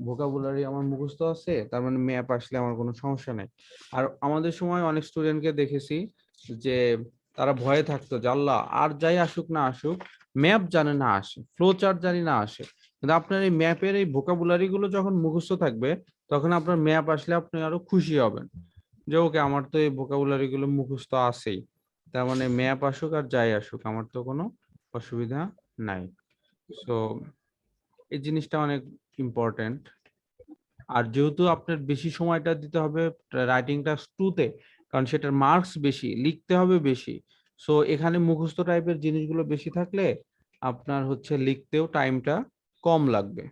ভোকাবুলারি আমার মুখস্থ আছে, তার মানে ম্যাপ আসলে আমার কোনো সমস্যা নেই। আর আমাদের সময় অনেক স্টুডেন্টকে দেখেছি যে তারা ভয়ে থাকতো যে আল্লাহ আর যাই আসুক না আসুক, ম্যাপ জানে না আসে, ফ্লো চার্ট জানি না আসে। কিন্তু আপনার এই ম্যাপের এই ভোকাবুলারি গুলো যখন মুখস্থ থাকবে, তখন আপনার ম্যাপ আসলে আপনি আরো খুশি হবেন যে ওকে, আমার তো এই ভোকাবুলারি গুলো মুখস্থ আছেই, তার মানে ম্যাপ আসুক আর যাই আসুক আমার তো কোনো অসুবিধা নাই। সো এই জিনিসটা অনেক ইম্পর্টেন্ট। আর যেহেতু আপনার বেশি সময়টা দিতে হবে রাইটিং টাস্ক 2 তে, কারণ সেটার মার্কস বেশি, লিখতে হবে বেশি। সো এখানে মুখস্থ টাইপের জিনিসগুলো বেশি থাকলে আপনার হচ্ছে লিখতেও টাইমটা কম লাগবে।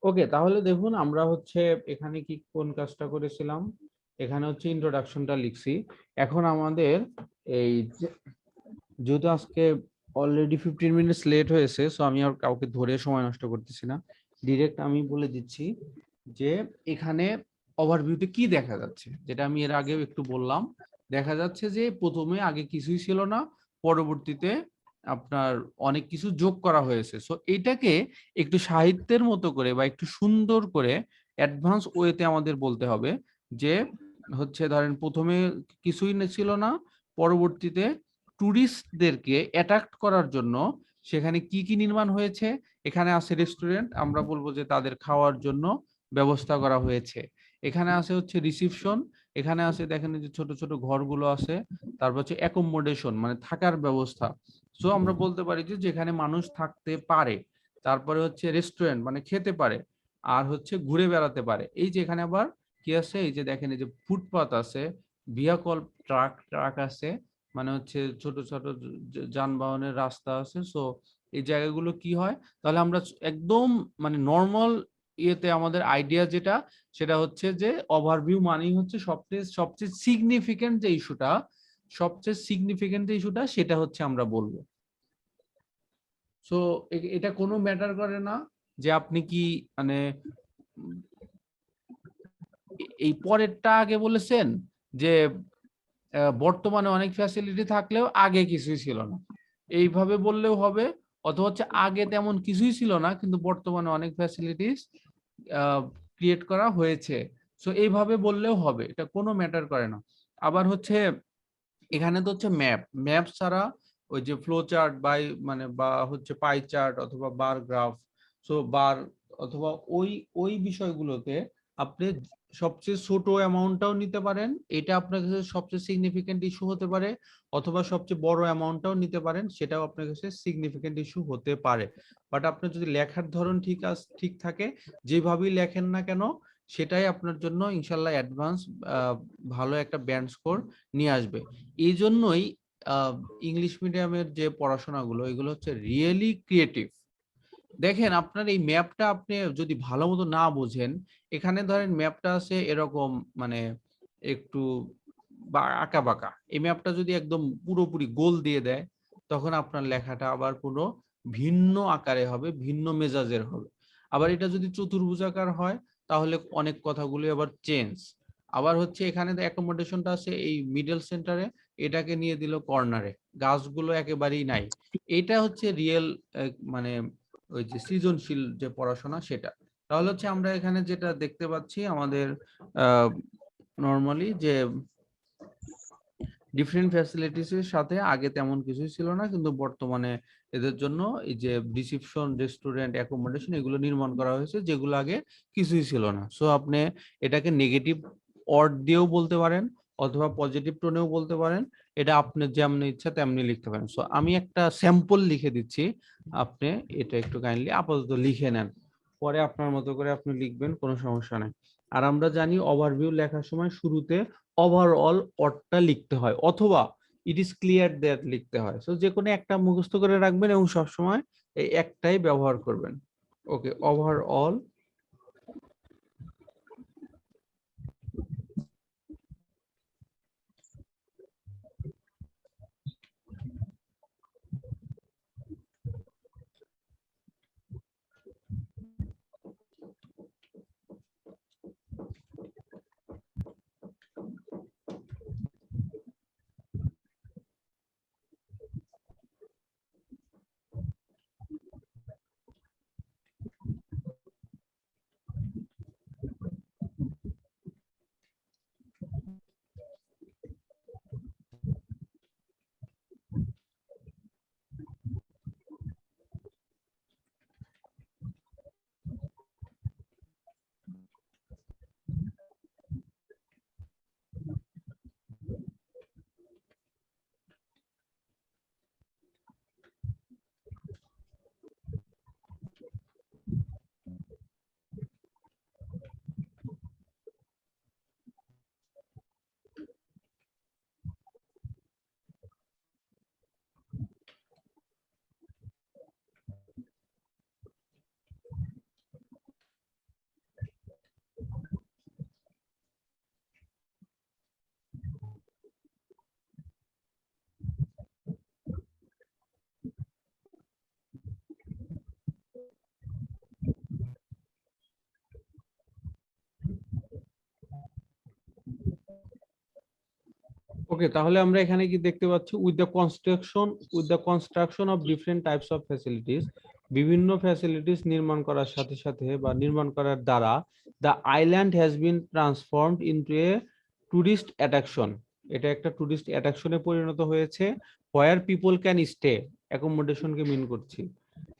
ওকে, তাহলে দেখুন আমরা হচ্ছে এখানে কি কোন কাজটা করেছিলাম, এখানে হচ্ছে ইন্ট্রোডাকশনটা লিখছি। এখন আমাদের এই যেহেতু আজকে অলরেডি 15 মিনিটস লেট হয়েছে, সো আমি আর কাউকে ধরে সময় নষ্ট করতেছি না, ডিরেক্ট আমি বলে দিচ্ছি যে এখানে ওভারভিউতে কি দেখা যাচ্ছে, যেটা আমি এর আগেও একটু বললাম। দেখা যাচ্ছে যে প্রথমে আগে কিছুই ছিল না, পরবর্তীতে আপনার অনেক কিছু যোগ করা হয়েছে। সো এটাকে একটু সাহিত্যের মতো করে বা একটু সুন্দর করে অ্যাডভান্স ওয়েতে আমাদের বলতে হবে যে হচ্ছে ধরেন প্রথমে কিছুই ছিল না, পরবর্তীতে টুরিস্টদেরকে অ্যাট্রাক্ট করার জন্য সেখানে কি কি নির্মাণ হয়েছে। এখানে আছে রেস্টুরেন্ট, আমরা বলবো যে তাদের খাওয়ার জন্য ব্যবস্থা করা হয়েছে। এখানে আছে হচ্ছে রিসিপশন, এখানে আছে দেখেন যে ছোট ছোট ঘরগুলো আছে। তারপর হচ্ছে অ্যাকোমোডেশন, মানে থাকার ব্যবস্থা। সো আমরা বলতে পারি যে যেখানে মানুষ থাকতে পারে। তারপরে হচ্ছে রেস্টুরেন্ট, মানে খেতে পারে আর হচ্ছে ঘুরে বেড়াতে পারে। এই যে এখানে আবার কি আছে, এই যে দেখেন এই যে ফুটপাত আছে, ভিয়াকল ট্রাক ট্রাক আছে, মানে হচ্ছে ছোট ছোট যানবাহনের রাস্তা আছে। সো এই জায়গাগুলো কি হয়, তাহলে আমরা একদম মানে নর্মাল ইয়েতে আমাদের আইডিয়া যেটা, সেটা হচ্ছে যে ওভারভিউ মানেই হচ্ছে সবচেয়ে সবচেয়ে সিগনিফিকেন্ট যে ইস্যুটা, সবচেয়ে সিগনিফিকেন্ট যে ইস্যুটা সেটা হচ্ছে আমরা বলবো। সো এটা কোনো ম্যাটার করে না যে আপনি কি মানে এই পরেরটা আগে বলেছেন যে বর্তমানে অনেক ফ্যাসিলিটি থাকলেও আগে কিছুই ছিল না, এইভাবে বললেও হবে। অথবা হচ্ছে আগে তেমন কিছুই ছিল না কিন্তু বর্তমানে অনেক ফ্যাসিলিটিস ক্রিয়েট করা হয়েছে। সো এইভাবে বললেও হবে, এটা কোনো ম্যাটার করে না। আবার হচ্ছে এখানে তো হচ্ছে ম্যাপ, ম্যাপ ছাড়া ওই যে ফ্লো চার্ট বাই মানে বা হচ্ছে পাই চার্ট অথবা বার গ্রাফ, সো বার অথবা ওই ওই বিষয়গুলোতে আপনি সবচেয়ে ছোট অ্যামাউন্টটাও নিতে পারেন, এটা আপনার কাছে সবচেয়ে সিগনিফিকেন্ট ইস্যু হতে পারে। অথবা সবচেয়ে বড় অ্যামাউন্টটাও নিতে পারেন, সেটাও আপনার কাছে সিগনিফিকেন্ট ইস্যু হতে পারে। বাট আপনার যদি লেখার ধরন ঠিক থাকে, যেভাবেই লেখেন না কেন, সেটাই আপনার জন্য ইনশাল্লাহ অ্যাডভান্স ভালো একটা ব্যান্ড স্কোর নিয়ে আসবে। এই জন্যই ইংলিশ মিডিয়ামের যে পড়াশোনাগুলো, এগুলো হচ্ছে রিয়েলি ক্রিয়েটিভ। দেখেন আপনার এই ম্যাপটা আপনি যদি ভালো মতো না বোঝেন, এখানে ধরেন ম্যাপটা আছে এরকম, মানে একটু বা আঁকা বাঁকা, এই ম্যাপটা যদি একদম পুরোপুরি গোল দিয়ে দেয়, তখন আপনার লেখাটা আবার কোনো ভিন্ন আকারে হবে, ভিন্ন মেজাজের হবে। আবার এটা যদি চতুর্ভুজাকার হয়, তাহলে অনেক কথাগুলো আবার চেঞ্জ। আবার হচ্ছে এখানে অ্যাকোমোডেশনটা আছে এই মিডল সেন্টারে, এটাকে নিয়ে দিল কর্নারে, গাছগুলো একেবারেই নাই। এটা হচ্ছে রিয়েল, মানে ওই যে সৃজনশীল যে পড়াশোনা সেটা। তাহলে হচ্ছে আমরা এখানে যেটা দেখতে পাচ্ছি আমাদের নর্মালি যে ডিফারেন্ট ফ্যাসিলিটিস এর সাথে আগে তেমন কিছুই ছিল না, কিন্তু বর্তমানে এদের জন্য এই যে রিসিপশন, রেস্টুরেন্ট, অ্যাকোমোডেশন এগুলো নির্মাণ করা হয়েছে, যেগুলো আগে কিছুই ছিল না। সো আপনি এটাকে নেগেটিভ অর্ড দিয়েও বলতে পারেন অথবা পজিটিভ টোনেও বলতে পারেন, এটা আপনার যেমন ইচ্ছা তেমনি লিখতে পারেন। সো আমি একটা স্যাম্পল লিখে দিচ্ছি, আপনি এটা একটু কাইন্ডলি আপাতত লিখে নেন, পরে আপনার মতো করে আপনি লিখবেন, কোনো সমস্যা নেই। আর আমরা জানি ওভারভিউ লেখার সময় শুরুতে ওভারঅল অর্থটা লিখতে হয়, অথবা ইট ইজ ক্লিয়ার দ্যাট লিখতে হয়। সো যে কোনো একটা মুখস্থ করে রাখবেন এবং সবসময় এই একটাই ব্যবহার করবেন। ওকে, ওভারঅল ওকে, তাহলে আমরা এখানে কি দেখতে পাচ্ছি, with the construction of different types of facilities, বিভিন্ন ফ্যাসিলিটিস নির্মাণ করার সাথে সাথে বা নির্মাণ করার দ্বারা the island has been transformed into a tourist attraction, এটা একটা টুরিস্ট অ্যাট্রাকশনে পরিণত হয়েছে। হোয়ার পিপল ক্যান স্টে, অ্যাকোমোডেশনকে মিন করছি।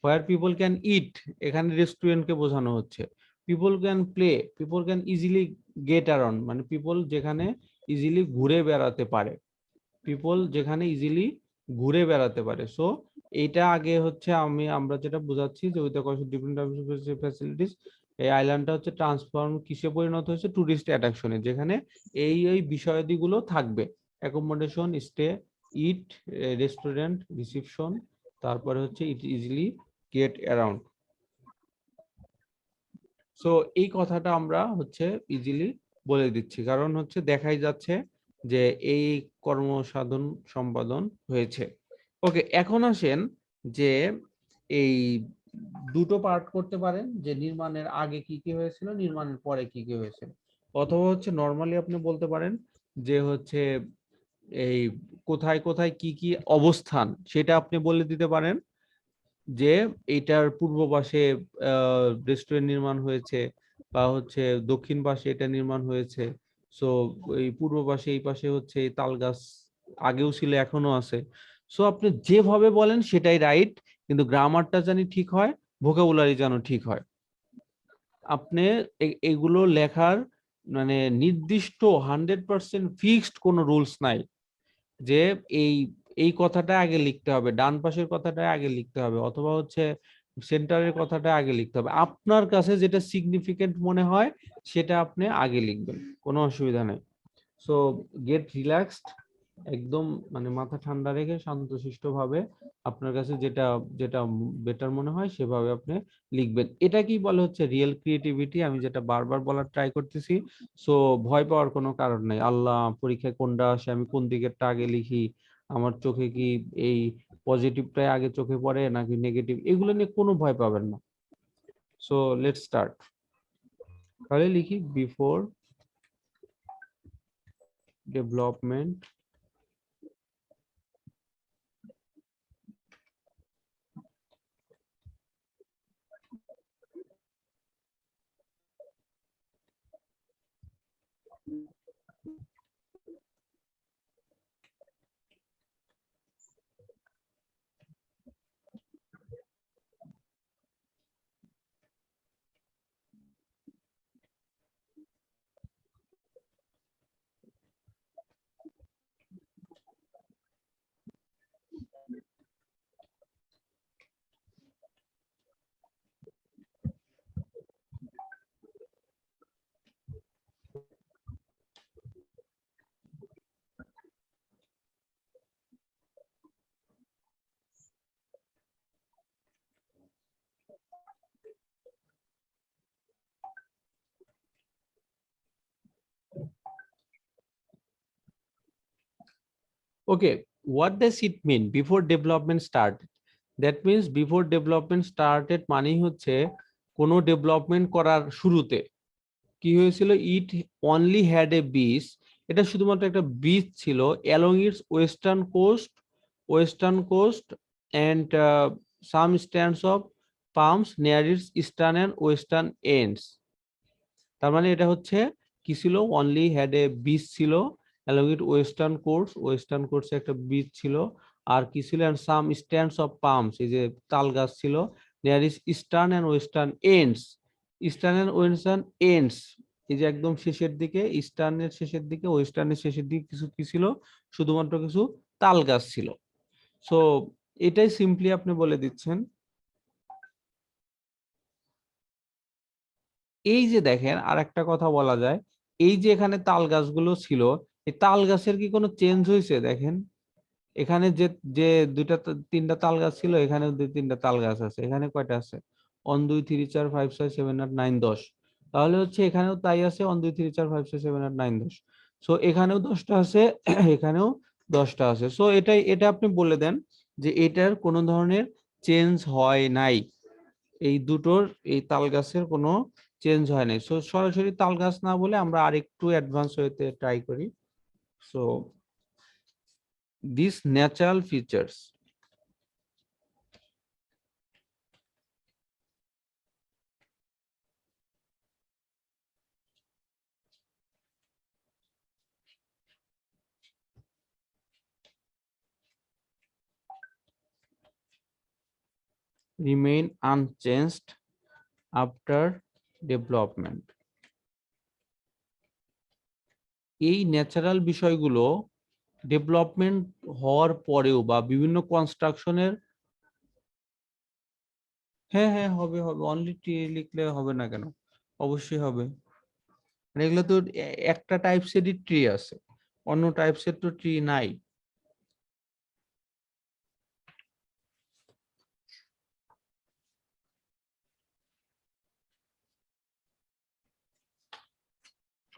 হোয়ার পিপল ক্যান ইট, এখানে রেস্টুরেন্টকে বোঝানো হচ্ছে। People can play, people can easily get around, মানে পিপল যেখানে ইজিলি ঘুরে বেড়াতে পারে, পিপল যেখানে ইজিলি ঘুরে বেড়াতে পারে। সো এইটা আগে হচ্ছে আমরা যেটা বোঝাচ্ছি যে উইথ দ্য ডিফারেন্ট ফ্যাসিলিটিস, এই আইল্যান্ডটা হচ্ছে ট্রান্সফর্ম কিসে পরিণত হয়েছে, টুরিস্ট অ্যাট্রাকশনে, যেখানে এই বিষয়াদিগুলো থাকবে, accommodation, stay, eat, restaurant, reception, তারপরে হচ্ছে eat easily get around. So এই কথাটা আমরা হচ্ছে ইজিলি বলে দিচ্ছি, কারণ হচ্ছে দেখাই যাচ্ছে যে এই কর্মসাধন সম্পাদন হয়েছে। ওকে, এখন আসেন যে এই দুটো পার্ট করতে পারেন, যে নির্মাণের আগে কি কি হয়েছিল, নির্মাণের পরে কি কি হয়েছিল, অথবা হচ্ছে নর্মালি আপনি বলতে পারেন যে হচ্ছে এই কোথায় কোথায় কি কি অবস্থান সেটা আপনি বলে দিতে পারেন, যে এইটার পূর্ব পাশে রেস্টুরেন্ট নির্মাণ হয়েছে, বা হচ্ছে দক্ষিণ পাশে এটা নির্মাণ হয়েছে। সো এই পূর্ব পাশে এই পাশে হচ্ছে এই তাল গাছ আগেও ছিল এখনো আছে। সো আপনি যেভাবে বলেন সেটাই রাইট, কিন্তু গ্রামারটা জানি ঠিক হয়, ভোকাবুলারি যেন ঠিক হয়। আপনি এগুলো লেখার মানে নির্দিষ্ট 100% ফিক্সড কোনো রুলস নাই যে এই এই কথাটা আগে লিখতে হবে, ডান পাশের কথাটা আগে লিখতে হবে, অথবা হচ্ছে সেন্টারের কথাটা আগে লিখতে হবে। আপনার কাছে যেটা সিগনিফিকেন্ট মনে হয় সেটা আপনি আগে লিখবেন, কোনো অসুবিধা নেই। সো গেট রিল্যাক্সড, একদম মানে মাথা ঠান্ডা রেখে শান্তশিষ্ট ভাবে আপনার কাছে যেটা যেটা বেটার মনে হয় সেভাবে আপনি লিখবেন। এটা কি বলে হচ্ছে রিয়েল ক্রিয়েটিভিটি, আমি যেটা বারবার বলার ট্রাই করতেছি। সো ভয় পাওয়ার কোনো কারণ নাই। আল্লাহ, পরীক্ষায় কোনটা আসে, আমি কোন দিকেরটা আগে লিখি, আমার চোখে কি এই পজিটিভটাই আগে চোখে পড়ে নাকি নেগেটিভ, এগুলো নিয়ে কোনো ভয় পাবেন না। So let's start. তাহলে লিখি before development Okay, what does it mean before development started? That means before development started মানেই হচ্ছে কোনো ডেভেলপমেন্ট করার শুরুতে কি হয়েছিল, it only had a beach, এটা শুধুমাত্র একটা বিচ ছিল along its western coast and some stands of palms near its eastern and western ends. তার মানে এটা হচ্ছে কি ছিল, অনলি হ্যাড এ বিচ ছিল অ্যালং উইথ ওয়েস্টার্ন কোর্টস একটা বিচ ছিল, আর কি ছিল, and some stands of palms, এই যে তাল গাছ ছিল, there is eastern and western ends, eastern and western ends, এই যে একদম শেষের দিকে, ইস্টার্নের শেষের দিকে ওয়েস্টার্নের শেষের দিকে কিছু কি ছিল, শুধুমাত্র কিছু তাল গাছ ছিল। সো এটাই সিম্পলি আপনি বলে দিচ্ছেন। এই যে দেখেন আর একটা কথা বলা যায়, এই যে এখানে তাল গাছগুলো ছিল, এই তাল গাছের কি কোনো চেঞ্জ হয়েছে দেখেন, এখানে যে যে তিনটা তাল গাছ ছিল, এখানে দুই তিনটা তাল গাছ আছে, এখানে কয়টা আছে, 1 2 3 4 5 6 7 8 9 10, তাহলে হচ্ছে এখানেও তাই আছে, 1 2 3 4 5 6 7 8 9 10, সো এখানেও 10টা আছে এখানেও 10টা আছে। সো এটা আপনি বলে দেন যে এটার কোনো ধরনের চেঞ্জ হয় নাই, এই দুটোর এই তাল গাছের কোনো চেঞ্জ হয় নাই। সো সরাসরি তাল গাছ না বলে আমরা আরেকটু অ্যাডভান্স হইতে ট্রাই করি। So this natural features remain unchanged after development। এই ন্যাচারাল বিষয়গুলো ডেভেলপমেন্ট হওয়ার পরেও বা বিভিন্ন কনস্ট্রাকশনের, হ্যাঁ হ্যাঁ হবে হবে, অনলি ট্রি লিখলে হবে না কেন, অবশ্যই হবে। মানে এগুলো তো একটা টাইপসেরই ট্রি আছে, অন্য টাইপসের তো ট্রি নাই।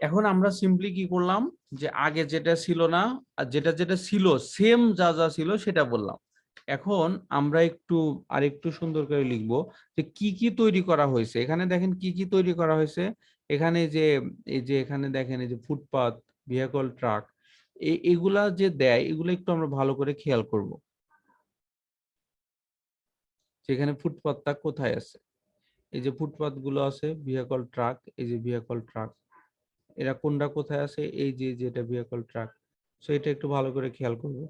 এখন আমরা সিম্পলি কি করলাম, যে আগে যেটা ছিল না আর যেটা যেটা ছিল সেম যা যা ছিল সেটা বললাম। এখন আমরা একটু আরেকটু সুন্দর করে লিখবো যে কি কি তৈরি করা হয়েছে। এখানে দেখেন কি কি তৈরি করা হয়েছে, এখানে যে এই যে এখানে দেখেন এই যে ফুটপাথ, ভেহিকল, ট্রাক, এগুলা যে দেয় এগুলো একটু আমরা ভালো করে খেয়াল করব, সেখানে ফুটপাথটা কোথায় আছে। এই যে ফুটপাথ গুলো আছে, ভেহিকল, ট্রাক, এই যে ভেহিকল, ট্রাক, এরা কোনটা কোথায় আছে, এই যে যেটা ভেহিকল, ট্রাক। সো এটা একটু ভালো করে খেয়াল করবো।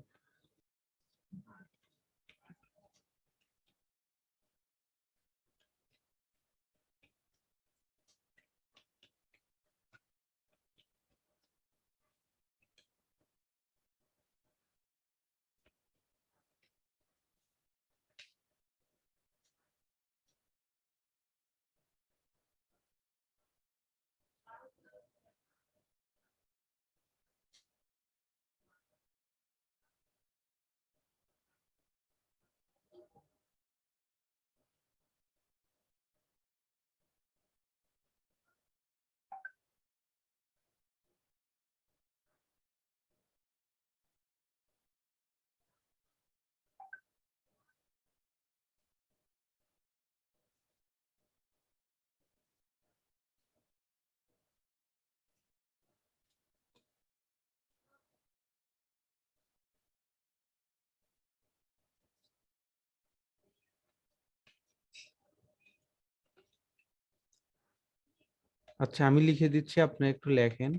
আচ্ছা, আমি লিখে দিচ্ছি, আপনি একটু লেখেন।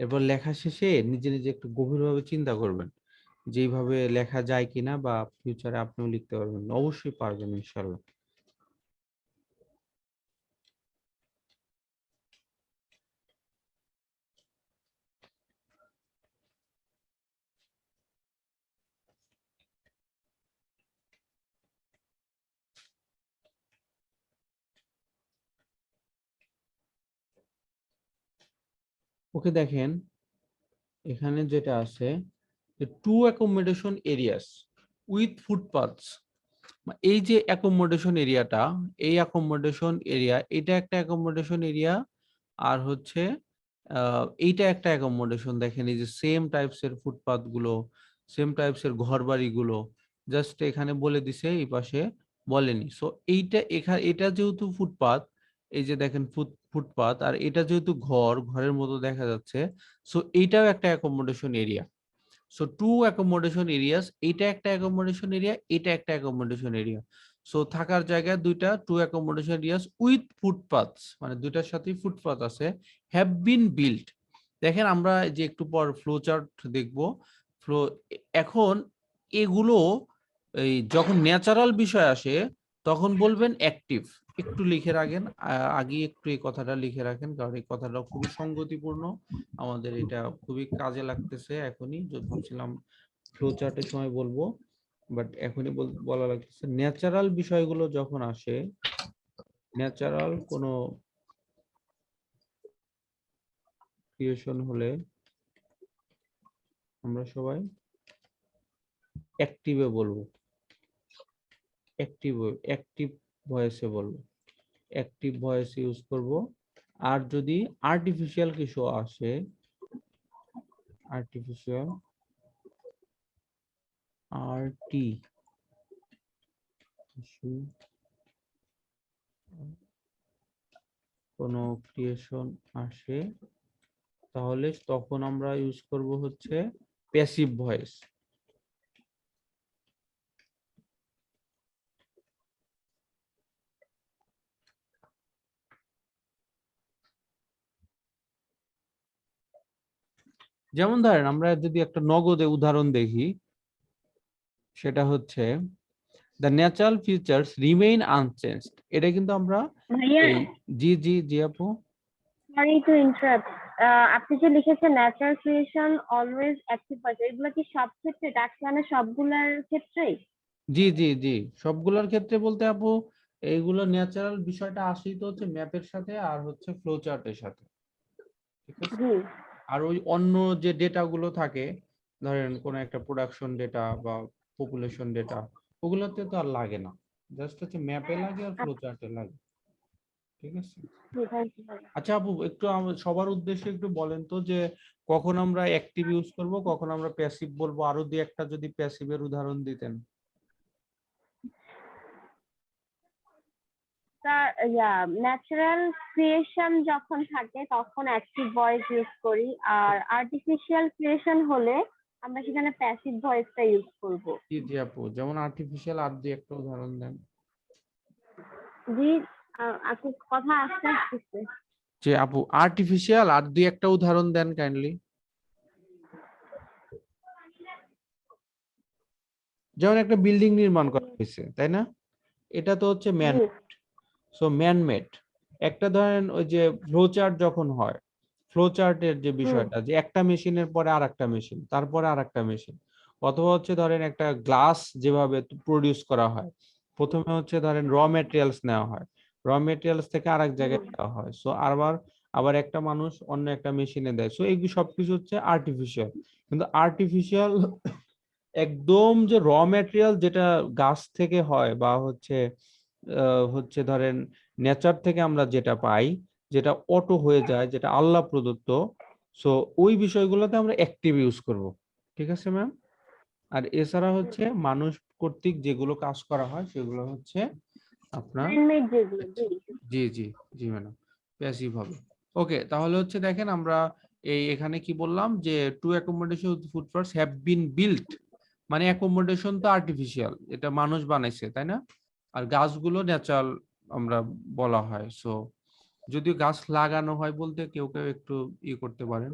এরপর লেখা শেষে নিজে নিজে একটু গভীরভাবে চিন্তা করবেন যেইভাবে লেখা যায় কিনা, বা ফিউচারে আপনিও লিখতে পারবেন, অবশ্যই পারবেন ইনশাল্লাহ। ওকে, দেখেন এখানে যেটা আছে, টু অ্যাকোমোডেশন এরিয়াস উইথ ফুটপাথস। এই যে অ্যাকোমোডেশন এরিয়াটা, এই অ্যাকোমোডেশন এরিয়া, এটা একটা অ্যাকোমোডেশন এরিয়া। আর হচ্ছে এইটা একটা অ্যাকোমোডেশন। দেখেন এই যে সেম টাইপস এর ফুটপাথ গুলো, সেম টাইপস এর ঘর বাড়ি গুলো, জাস্ট এখানে বলে দিছে, এই পাশে বলেনি। সো এইটা এখানে, এটা যেহেতু ফুটপাথ, এই যে দেখেন ফুটপাথ, আর এটা যেহেতু ঘরের মতো দেখা যাচ্ছে, সো এইটাও একটা accommodation area. So two accommodation areas, এটা একটা অ্যাকোমোডেশন এরিয়া, এটা একটা অ্যাকোমোডেশন এরিয়া। সো থাকার জায়গায় দুইটা টু অ্যাকোমোডেশন এরিয়াস উইথ ফুটপাথস, মানে দুইটার সাথেই ফুটপাথ আছে, হ্যাভ বিন বিল্ট। দেখেন আমরা যে একটু পর ফ্লো চার্ট দেখবো, ফ্লো, এখন এগুলো এই যখন ন্যাচারাল বিষয় আসে তখন বলবেন অ্যাক্টিভ। একটু লিখে রাখেন, আগে একটু এই কথাটা লিখে রাখেন, কারণ এই কথাটা খুবই সঙ্গতিপূর্ণ, আমাদের এটা খুবই কাজে লাগতেছে এখনই। ভাবছিলাম ফ্লো চার্টের সময় বলবো, বাট এখনই বলা লাগতেছে। ন্যাচারাল বিষয়গুলো যখন আসে, ন্যাচারাল কোনো ক্রিয়েশন হলে আমরা সবাই অ্যাক্টিভে বলবো, অ্যাক্টিভ ভয়েসে বলবো, অ্যাক্টিভ ভয়েস ইউজ করব। আর যদি আর্টিফিশিয়াল কিছু আসে, আর্টিফিশিয়াল, আরটি কোনো ক্রিয়েশন আসে, তাহলে তখন আমরা ইউজ করব হচ্ছে প্যাসিভ ভয়েস। যেমন ধরেন আমরা যদি একটা নগদে উদাহরণ দেখি, সেটা হচ্ছে the natural features remain unchanged. এটা কিন্তু আমরা ভাইয়া, এই, জি জি জি আপু। Sorry to interrupt. আপনি যে লিখেছেন ন্যাচারাল ক্রিয়েশন অলওয়েজ অ্যাক্টিভ আছে, এগুলো কি সব ক্ষেত্রে, টাক্স মানে সবগুলার ক্ষেত্রেই? জি জি জি, সবগুলোর ক্ষেত্রে বলতে আপু, এইগুলো ন্যাচারাল বিষয়টা আসেই তো হচ্ছে ম্যাপের সাথে আর হচ্ছে ফ্লো চার্টের সাথে, ঠিক আছে। জি। আর ওই অন্য যে ডেটা গুলো থাকে, ধরেন কোন একটা প্রোডাকশন ডেটা বা পপুলেশন ডেটা, ওগুলোতে তো আর লাগে না, জাস্ট হচ্ছে ম্যাপে লাগে আর ফ্লো চার্টে লাগে, ঠিক আছে। থ্যাংক ইউ ভাইয়া। আচ্ছা আপু, একটু সবার উদ্দেশ্যে একটু বলেন তো যে কখন আমরা অ্যাক্টিভ ইউজ করব, কখন আমরা প্যাসিভ বলবো, আরো দুই একটা যদি প্যাসিভের উদাহরণ দিতেন। ন্যাচারাল ক্রিয়েশন যখন থাকে তখন অ্যাক্টিভ ভয়েস ইউজ করি, আর আর্টিফিশিয়াল ক্রিয়েশন হলে আমরা সেখানে প্যাসিভ ভয়েসটা ইউজ করব। জি জি আপু, যেমন আর্টিফিশিয়াল, আর দুই একটা উদাহরণ দেন। জি। আপনি কথা আস্তে আসতেছে। যে আপু আর্টিফিশিয়াল আর দুই একটা উদাহরণ দেন কাইন্ডলি। যেমন একটা বিল্ডিং নির্মাণ করা হয়েছে, তাই না? এটা তো হচ্ছে ম্যান, জি। So man made. একটা ধরেন ওই যে ফ্লো চার্ট যখন হয়, ফ্লো চার্টের যে বিষয়টা, যে একটা মেশিনের পরে আর একটা মেশিন, তারপরে আর একটা মেশিন, অথবা হচ্ছে ধরেন একটা গ্লাস যেভাবে প্রডিউস করা হয়, প্রথমে হচ্ছে ধরেন র মেটেরিয়ালস নেওয়া হয়, র মেটেরিয়ালস থেকে আরেক জায়গায় দেওয়া হয়, সো আবার আবার একটা মানুষ অন্য একটা মেশিনে দেয়। সো এইগুলো সবকিছু হচ্ছে আর্টিফিশিয়াল। কিন্তু আর্টিফিশিয়াল একদম যে র ম্যাটেরিয়াল যেটা গাছ থেকে হয়, বা হচ্ছে হচ্ছে ধরেন নেচার থেকে আমরা যেটা পাই, যেটা অটো হয়ে যায়, যেটা আল্লাহ প্রদত্ত, সো ওই বিষয়গুলোতে আমরা অ্যাক্টিভ ইউজ করব, ঠিক আছে ম্যাম। আর এছাড়া হচ্ছে মানুষ কর্তৃক যেগুলো কাজ করা হয় সেগুলো হচ্ছে আপনার, ম্যানমেড যেগুলো। জি। জি জি জি ম্যাডাম, প্যাসিভ হবে। ওকে, তাহলে হচ্ছে দেখেন আমরা এই এখানে কি বললাম, যে to accommodation footpaths have been built, মানে অ্যাকোমোডেশন তো আর্টিফিশিয়াল, এটা মানুষ বানাইছে, তাই না? আর গাছগুলো ন্যাচারাল আমরা বলা হয়। সো যদিও গাছ লাগানো হয় বলতে কেউ কেউ একটু ই করতে পারেন,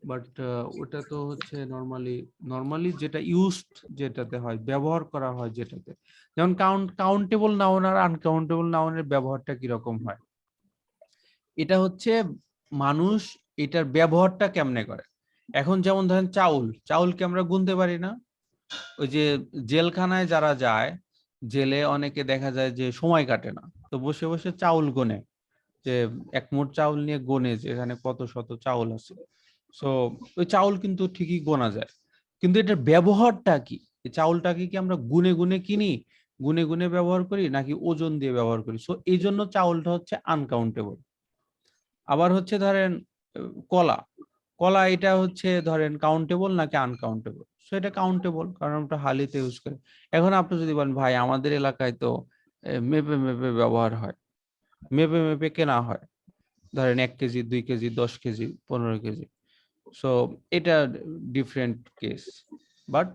বাট ওটা তো হচ্ছে নর্মালি যেটা ইউজড, যেটাতে হয় ব্যবহার করা হয় যেটাতে, যেমন কাউন্টেবল নাউন আর আনকাউন্টেবল নাউনের ব্যবহারটা কিরকম হয়, এটা হচ্ছে মানুষ এটার ব্যবহারটা কেমনে করে। এখন যেমন ধরেন চাউলকে আমরা গুনতে পারি না। ওই যে জেলখানায় যারা যায়, জেলে অনেকে দেখা যায় যে সময় কাটে না, তো বসে বসে চাউল গোনে, যে এক মুঠ চাউল নিয়ে গোনে যে এখানে কত শত চাউল আছে। সো ওই চাউল কিন্তু ঠিকই গোনা যায়, কিন্তু এটার ব্যবহারটা কি, এই চাউলটাকে কি আমরা গুনে গুনে কিনি, গুনে গুনে ব্যবহার করি, নাকি ওজন দিয়ে ব্যবহার করি? সো এই জন্য চাউলটা হচ্ছে আনকাউন্টেবল। আবার হচ্ছে ধরেন কলা, কলা এটা হচ্ছে ধরেন কাউন্টেবল নাকি আনকাউন্টেবল? সো এটা কাউন্টেবল, কারণ আমরা হালিতে ইউজ করি। এখন আপনি যদি বলেন ভাই আমাদের এলাকায় তো মেপে মেপে ব্যবহার হয়, মেপে মেপে কেনা হয়, ধরেন 1 KG 2 KG 10 KG 15 KG, so এটা ডিফারেন্ট কেস। বাট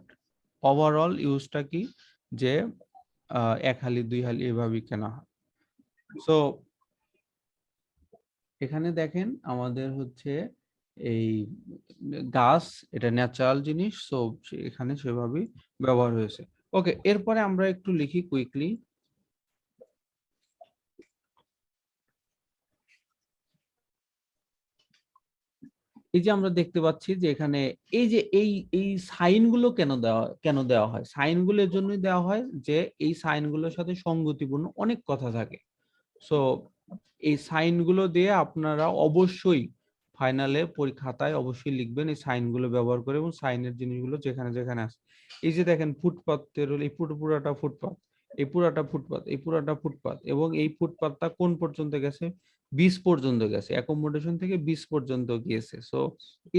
ওভারঅল ইউজটা কি, যে 1 হালি 2 হালি এভাবেই কেনা হয়। সো এখানে দেখেন আমাদের হচ্ছে এই গাছ, এটা ন্যাচারাল জিনিস, সো এখানে সেভাবেই ব্যবহার হয়েছে। ওকে, এরপরে আমরা একটু লিখি কুইকলি। এই যে আমরা দেখতে পাচ্ছি যে এখানে এই যে এই সাইনগুলো কেন দেওয়া হয়, সাইনগুলোর জন্যই দেওয়া হয় যে এই সাইনগুলোর সাথে সঙ্গতিপূর্ণ অনেক কথা থাকে। সো এই সাইনগুলো দিয়ে আপনারা অবশ্যই ফাইনালে খাতায় অবশ্যই লিখবেন এই সাইনগুলো ব্যবহার করে, এবং সাইনের জিনিসগুলো যেখানে যেখানে আছে। এই যে দেখেন ফুটপাতের এই পুরোটা ফুটপাত, এই পুরাটা ফুটপাত, এই পুরাটা ফুটপাত, এবং এই ফুটপাতটা কোন পর্যন্ত গেছে, 20 পর্যন্ত গেছে, অ্যাকোমোডেশন থেকে 20 পর্যন্ত গিয়েছে। সো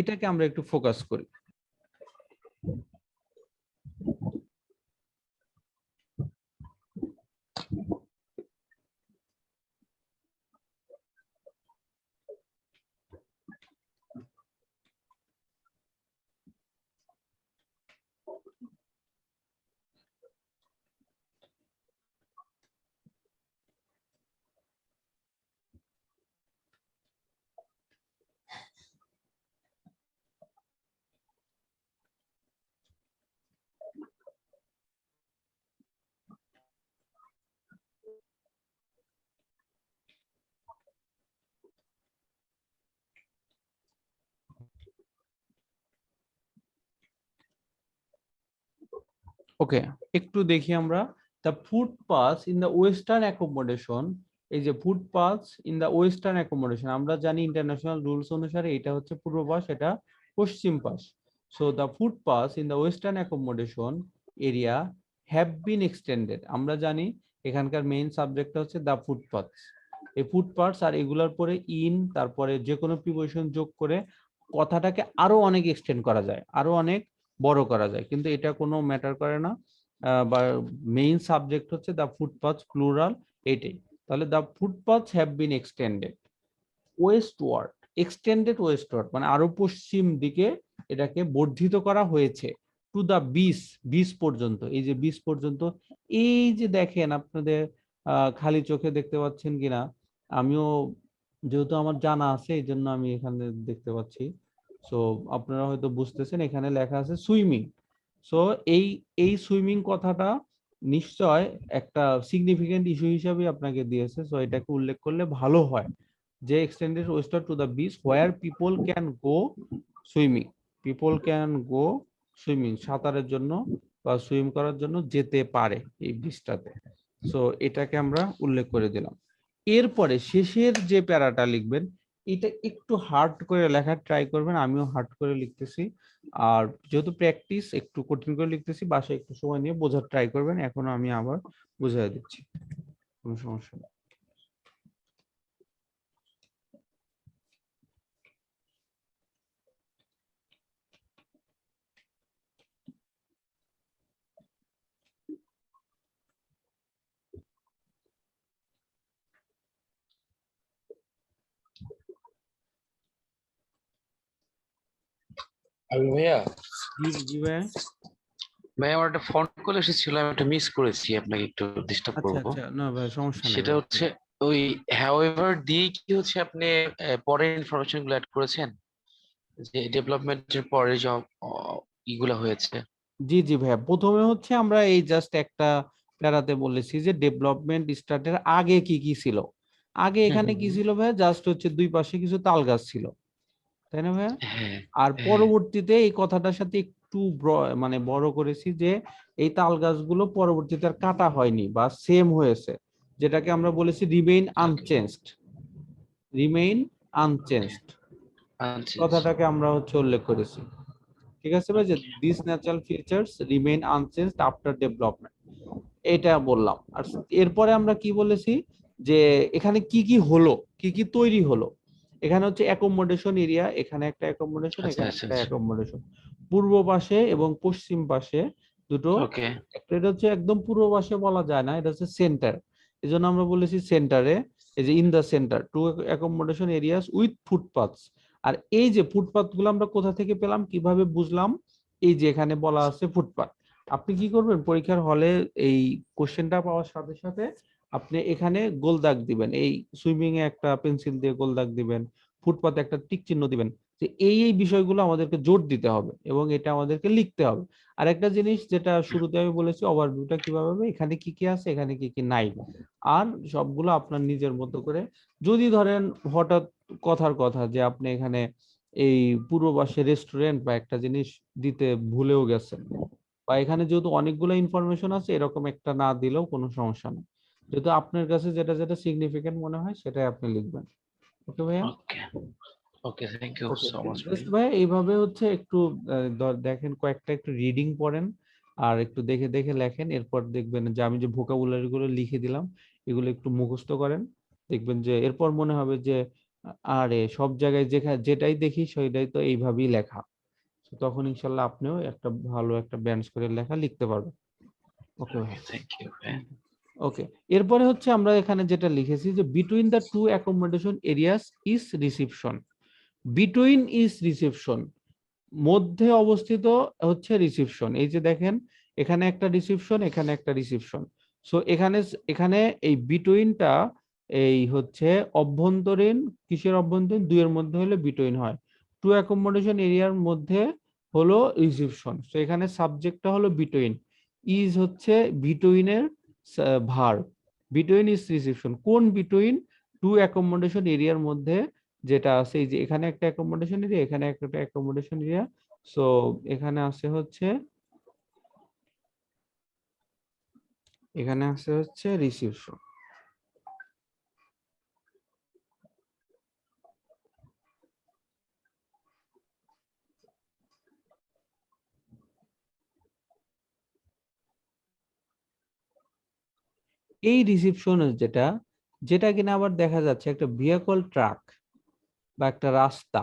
এটাকে আমরা একটু ফোকাস করি। ওকে, একটু দেখি আমরা the footpath in the western accommodation. এই যে footpath in the western accommodation, আমরা জানি ইন্টারন্যাশনাল রুলস অনুসারে এটা হচ্ছে পূর্ব পাশ, এটা পশ্চিম পাশ। So the footpath in the western accommodation area have been extended. আমরা জানি এখানকার মেইন সাবজেক্টটা হচ্ছে দ্য ফুটপাথ। এই ফুটপাথস আর এগুলোর পরে ইন, তারপরে যে কোনো প্রিপোজিশন যোগ করে কথাটাকে আরো অনেক এক্সটেন্ড করা যায়, আরো অনেক বড় করা যায়, কিন্তু এটা কোনো ম্যাটার করে না। বা মেইন সাবজেক্ট হচ্ছে দ্য ফুটপাথ প্লুরাল, এটাই। তাহলে the footpath have been extended westward, extended westward মানে আরো পশ্চিম দিকে এটাকে বর্ধিত করা হয়েছে, টু দ্য 20 পর্যন্ত। এই যে 20 পর্যন্ত, এই যে দেখেন আপনাদের খালি চোখে দেখতে পাচ্ছেন কিনা, আমিও যেহেতু আমার জানা আছে এই জন্য আমি এখানে দেখতে পাচ্ছি। সো আপনারা হয়তো বুঝতেছেন, এখানে লেখা আছে সুইমিং। সো এই এই সুইমিং কথাটা নিশ্চয় একটা সিগনিফিকেন্ট ইস্যু হিসাবে আপনাকে দিয়েছে, সো এটাকে উল্লেখ করলে ভালো হয় যে extended western to the beach where people can go swimming, people can go swimming, সাঁতারের জন্য বা সুইম করার জন্য যেতে পারে এই বিচটাতে। সো এটাকে আমরা উল্লেখ করে দিলাম। এরপরে শেষের যে প্যারাটা লিখবেন এটা একটু হার্ড করে লেখার ট্রাই করবেন, আমিও হার্ড করে লিখতেছি। আর যেহেতু প্র্যাকটিস, একটু কঠিন করে লিখতেছি, বাসায় একটু সময় নিয়ে বোঝার ট্রাই করবেন। এখন আমি আবার বুঝিয়ে দিচ্ছি, কোনো সমস্যা নেই। আমি ভাইয়া জি জি ভাইয়া। ভাইয়া আমার একটা ফোন কল এসেছিল, আমি একটা মিস করেছি, আপনাকে একটু ডিস্টার্ব আচ্ছা করবো। আচ্ছা, না ভাই সমস্যা নেই সেটা ভাই। হচ্ছে ওই however দিয়ে কি হচ্ছে আপনি পরের ইনফরমেশন গুলো অ্যাড করেছেন, যে ডেভেলপমেন্টের পরে যে ইগুলা হয়েছে? জি জি ভাইয়া, প্রথমে হচ্ছে আমরা এই জাস্ট একটা প্যারাতে বলেছি যে ডেভেলপমেন্ট স্টার্টের আগে কি কি ছিল। আগে এখানে কি ছিল ভাইয়া, জাস্ট হচ্ছে দুই পাশে কিছু তাল গাছ ছিল, তাই না ভাইয়া? হ্যাঁ আর হ্যাঁ পরবর্তীতে এই কথাটার সাথে একটু মানে বড় করেছি যে এই তাল গাছগুলো পরবর্তীতে আর কাটা হয়নি বা সেম হয়েছে, যেটাকে আমরা বলেছি রিমেইন আনচেঞ্জড। রিমেইন আনচেঞ্জড আচ্ছা কথাটাকে আমরা হচ্ছে উল্লেখ করেছি। ঠিক আছে ভাই, যে this natural features remain unchanged after development, এটা বললাম। আর এরপরে আমরা কি বলেছি যে এখানে কি কি হলো, কি কি তৈরি হলো। এখানে হচ্ছে অ্যাকোমোডেশন এরিয়া, এখানে একটা অ্যাকোমোডেশন, আচ্ছা এখানে আচ্ছা একটা আচ্ছা। অ্যাকোমোডেশন। পূর্ব পাশে এবং পশ্চিম পাশে দুটো, ওকে একটা এটা হচ্ছে একদম পূর্ব পাশে বলা যায় না, এটা হচ্ছে সেন্টার। এই জন্য আমরা বলেছি সেন্টারে, এই যে in the centre to accommodation areas with footpaths. আর এই যে ফুটপাথ গুলো আমরা কোথা থেকে পেলাম, কিভাবে বুঝলাম, এই যে এখানে বলা আছে ফুটপাথ। আপনি কি করবেন, পরীক্ষার হলে এই কোশ্চেনটা পাওয়ার সাথে সাথে আপনি এখানে গোল দাগ দিবেন, এই সুইমিং এ একটা পেন্সিল দিয়ে গোল দাগ দিবেন, ফুটপাতে একটা টিক চিহ্ন দিবেন, যে এই বিষয়গুলো আমাদেরকে জোর দিতে হবে এবং এটা আমাদেরকে লিখতে হবে। আর একটা জিনিস যেটা শুরুতে আমি বলেছি, ওভারভিউটা কিভাবে হবে, এখানে কি কি আছে, এখানে কি কি নাই, আর সবগুলো আপনার নিজের মতো করে। যদি ধরেন হঠাৎ কথার কথা যে আপনি এখানে এই পূর্ব পাশে রেস্টুরেন্ট বা একটা জিনিস দিতে ভুলেও গেছেন, বা এখানে যেহেতু অনেকগুলো ইনফরমেশন আছে, এরকম একটা না দিলেও কোনো সমস্যা নেই। যেহেতু আপনার কাছে যেটা যেটা সিগনিফিকেন্ট মনে হয় সেটাই আপনি লিখবেন। ওকে ভাইয়া? Okay okay, thank you okay, so much ভাই। জাস্ট ভাইয়া এইভাবে হচ্ছে একটু দেখেন, কয়েকটা একটু রিডিং পড়েন আর একটু দেখে দেখে লেখেন। এরপর দেখবেন যে আমি যে ভোকাবুলারি গুলো লিখে দিলাম, এগুলো একটু মুখস্থ করেন। দেখবেন যে এরপর মনে হবে যে আরে সব জায়গায় যেখানে যেটাই দেখি সেটাই তো এইভাবেই লেখা। তো তখন ইনশাল্লাহ আপনিও একটা ভালো একটা ব্যান্স করে লেখা লিখতে পারবেন। ওকে ওকে ভাইয়া। থ্যাংক ইউ ভাই। ওকে, এরপরে হচ্ছে আমরা এখানে যেটা লিখেছি যে between the two accommodation areas is reception. Between is reception, মধ্যে অবস্থিত হচ্ছে রিসিপশন। এই যে দেখেন, এখানে একটা রিসিপশন, এখানে একটা রিসিপশন। সো এখানে এখানে এই বিটুইনটা এই হচ্ছে অভ্যন্তরীণ, কিসের অভ্যন্তরীণ, দুইয়ের মধ্যে হলে বিটুইন হয়। টু অ্যাকোমোডেশন এরিয়ার মধ্যে হলো রিসিপশন। সো এখানে সাবজেক্টটা হলো বিটুইন, ইজ হচ্ছে বিটুইনের ভার্ব, বিটুইন ইজ রিসিপশন। কোন বিটুইন? টু অ্যাকোমোডেশন এরিয়ার মধ্যে যেটা আছে, এই যে এখানে একটা অ্যাকোমোডেশন এরিয়া, এখানে একটা অ্যাকোমোডেশন এরিয়া। সো এখানে আছে হচ্ছে, এখানে আছে হচ্ছে রিসিপশন। এই রিসিপশনের যেটা, যেটা কিনা আবার দেখা যাচ্ছে একটা ভেহিকল ট্রাক বা একটা রাস্তা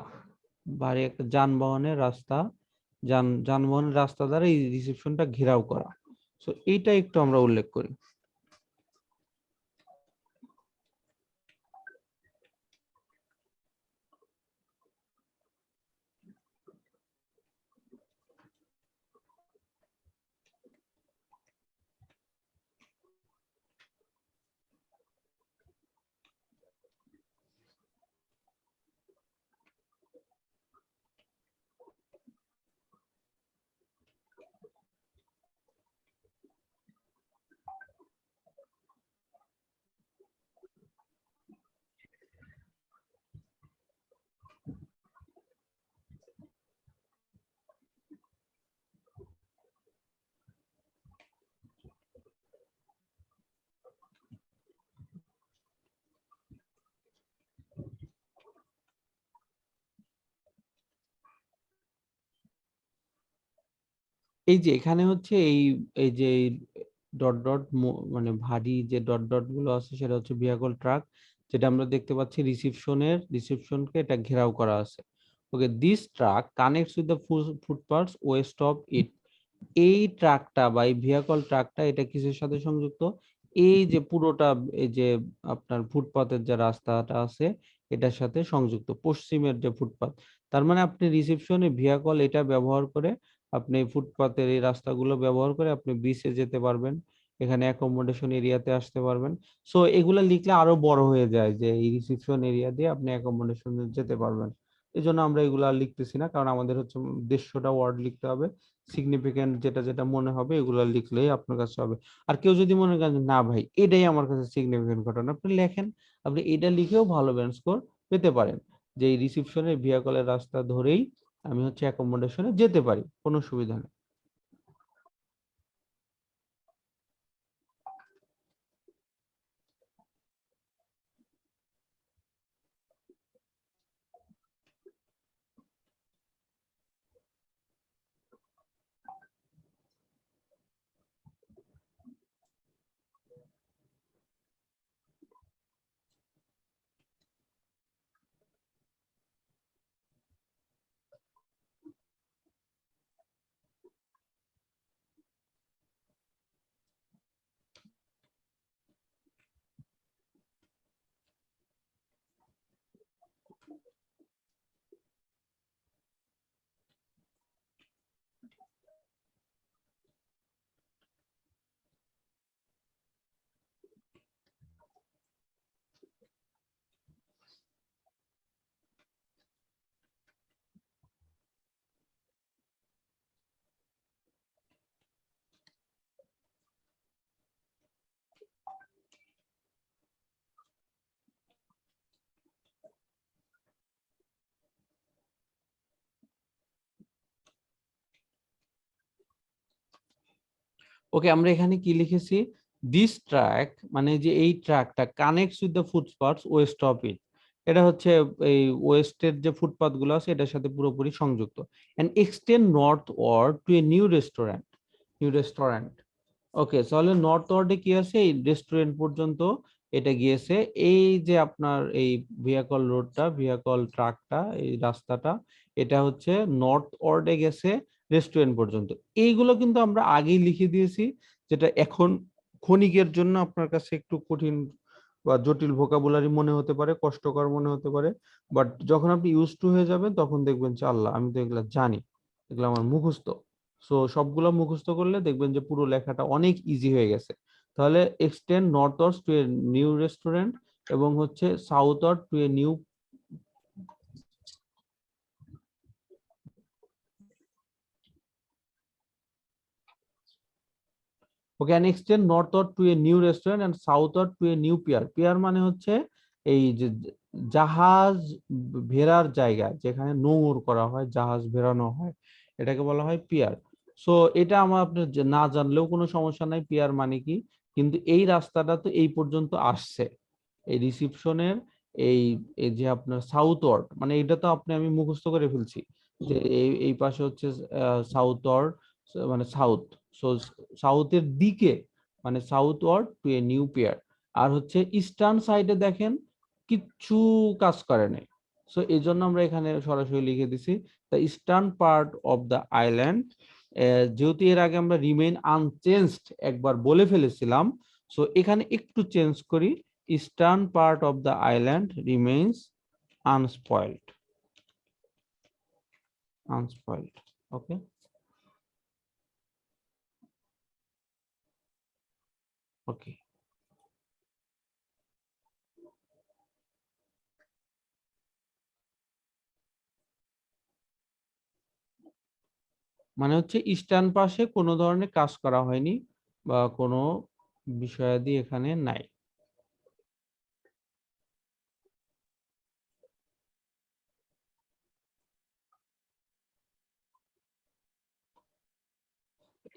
বা একটা যানবাহনের রাস্তা, যানবাহনের রাস্তা দ্বারা এই রিসিপশনটা ঘেরাও করা। সো এইটা একটু আমরা উল্লেখ করি। এই যে এখানে হচ্ছে এই এই যে ডট ডট, মানে ভারী যে ডট ডট গুলো আছে সেটা হচ্ছে ভেহিকল ট্রাক, যেটা আমরা দেখতে পাচ্ছি রিসিপশনকে এটা ঘেরাও করা আছে। Okay, this track connects with the footpaths west of it. এই ট্রাকটা বা এই ভেহিকল ট্রাকটা এটা কিসের সাথে সংযুক্ত? এই যে পুরোটা, এই যে আপনার ফুটপাতের যে রাস্তাটা আছে এটার সাথে সংযুক্ত, পশ্চিমের যে ফুটপাত। তার মানে আপনি রিসিপশনে ভেহিকল এটা ব্যবহার করে আপনি ফুটপাতের এই রাস্তাগুলো ব্যবহার করে আপনি বিচে যেতে পারবেন এখানে অ্যাকোমোডেশন এরিয়াতে আসতে পারবেন। সো এগুলা লিখলে আরো বড় হয়ে যায়, যে এই রিসিপশন এরিয়া দিয়ে আপনি অ্যাকোমোডেশন যেতে পারবেন। এই জন্য আমরা এগুলা লিখতেছি না, কারণ আমাদের হচ্ছে 150টা ওয়ার্ড লিখতে হবে। সিগনিফিকেন্ট যেটা যেটা মনে হবে এগুলা লিখলেই আপনার কাছে হবে। আর কেউ যদি মনে করেন যে, না ভাই এটাই আমার কাছে সিগনিফিকেন্ট ঘটনা, আপনি লেখেন, আপনি এটা লিখেও ভালো ব্যান্ড স্কোর পেতে পারেন, যে এই রিসিপশনের ভিয়াকলের রাস্তা ধরেই আমি হচ্ছে অ্যাকোমোডেশনে যেতে পারি, কোনো সুবিধা নেই। ওকে, আমরা এখানে কি লিখেছি, দিস ট্র্যাক মানে যে এই ট্র্যাকটা connects with the footpaths west of it, এটা হচ্ছে এই ওয়েস্টের যে ফুটপাথ গুলো আছে এটার সাথে পুরোপুরি সংযুক্ত, and extend northward to a new restaurant. Okay, তাহলে নর্থ ওয়ার্ডে কি আছে, এই রেস্টুরেন্ট পর্যন্ত এটা গিয়েছে। এই যে আপনার এই ভিয়াকল ট্রাকটা, এই রাস্তাটা, এটা হচ্ছে নর্থ ওয়ার্ডে গেছে রেস্টুরেন্ট পর্যন্ত। এইগুলো কিন্তু আমরা আগেই লিখে দিয়েছি, যেটা এখন ক্ষণিকের জন্য আপনার কাছে একটু কঠিন বা জটিল ভোকাবুলারি মনে হতে পারে, কষ্টকর মনে হতে পারে, বাট যখন আপনি ইউজ টু হয়ে যাবেন তখন দেখবেন যে আল্লাহ, আমি তো এগুলা জানি, এগুলো আমার মুখস্থ। সো সবগুলো মুখস্থ করলে দেখবেন যে পুরো লেখাটা অনেক ইজি হয়ে গেছে। তাহলে extend northward to a new restaurant, এবং হচ্ছে southward to a new, okay, and extend northward to a new restaurant and southward to a new pier। Pier মানে হচ্ছে এই যে জাহাজ ভেড়ার জায়গা, যেখানে নোঙর করা হয়, জাহাজ ভেড়ানো হয়, এটাকে বলা হয় পিয়ার। সো এটা আমার আপনার না জানলেও কোনো সমস্যা নাই পিয়ার মানে কি, কিন্তু এই রাস্তাটা তো এই পর্যন্ত আসছে, এই রিসিপশনের এই এই যে আপনার সাউথ ওয়ার্ড, মানে এটা তো আপনি আমি মুখস্থ করে ফেলছি, যে এই এই পাশে হচ্ছে সাউথ ওয়ার্ড, মানে সাউথ। সো সাউথের দিকে মানে southward to a new pier. আর হচ্ছে ইস্টার্ন সাইডে দেখেন কিচ্ছু কাজ করে নাই, সো এই জন্য আমরা এখানে সরাসরি লিখে দিছি the eastern part of the island. যেহেতু এর আগে আমরা রিমেইন আনচেঞ্জড একবার বলে ফেলেছিলাম, সো এখানে একটু চেঞ্জ করি, eastern part of the island remains unspoiled. Okay, okay, মানে হচ্ছে ইস্টার্ন পাশে কোনো ধরনের কাজ করা হয়নি বা কোনো বিষয়াদি এখানে নাই।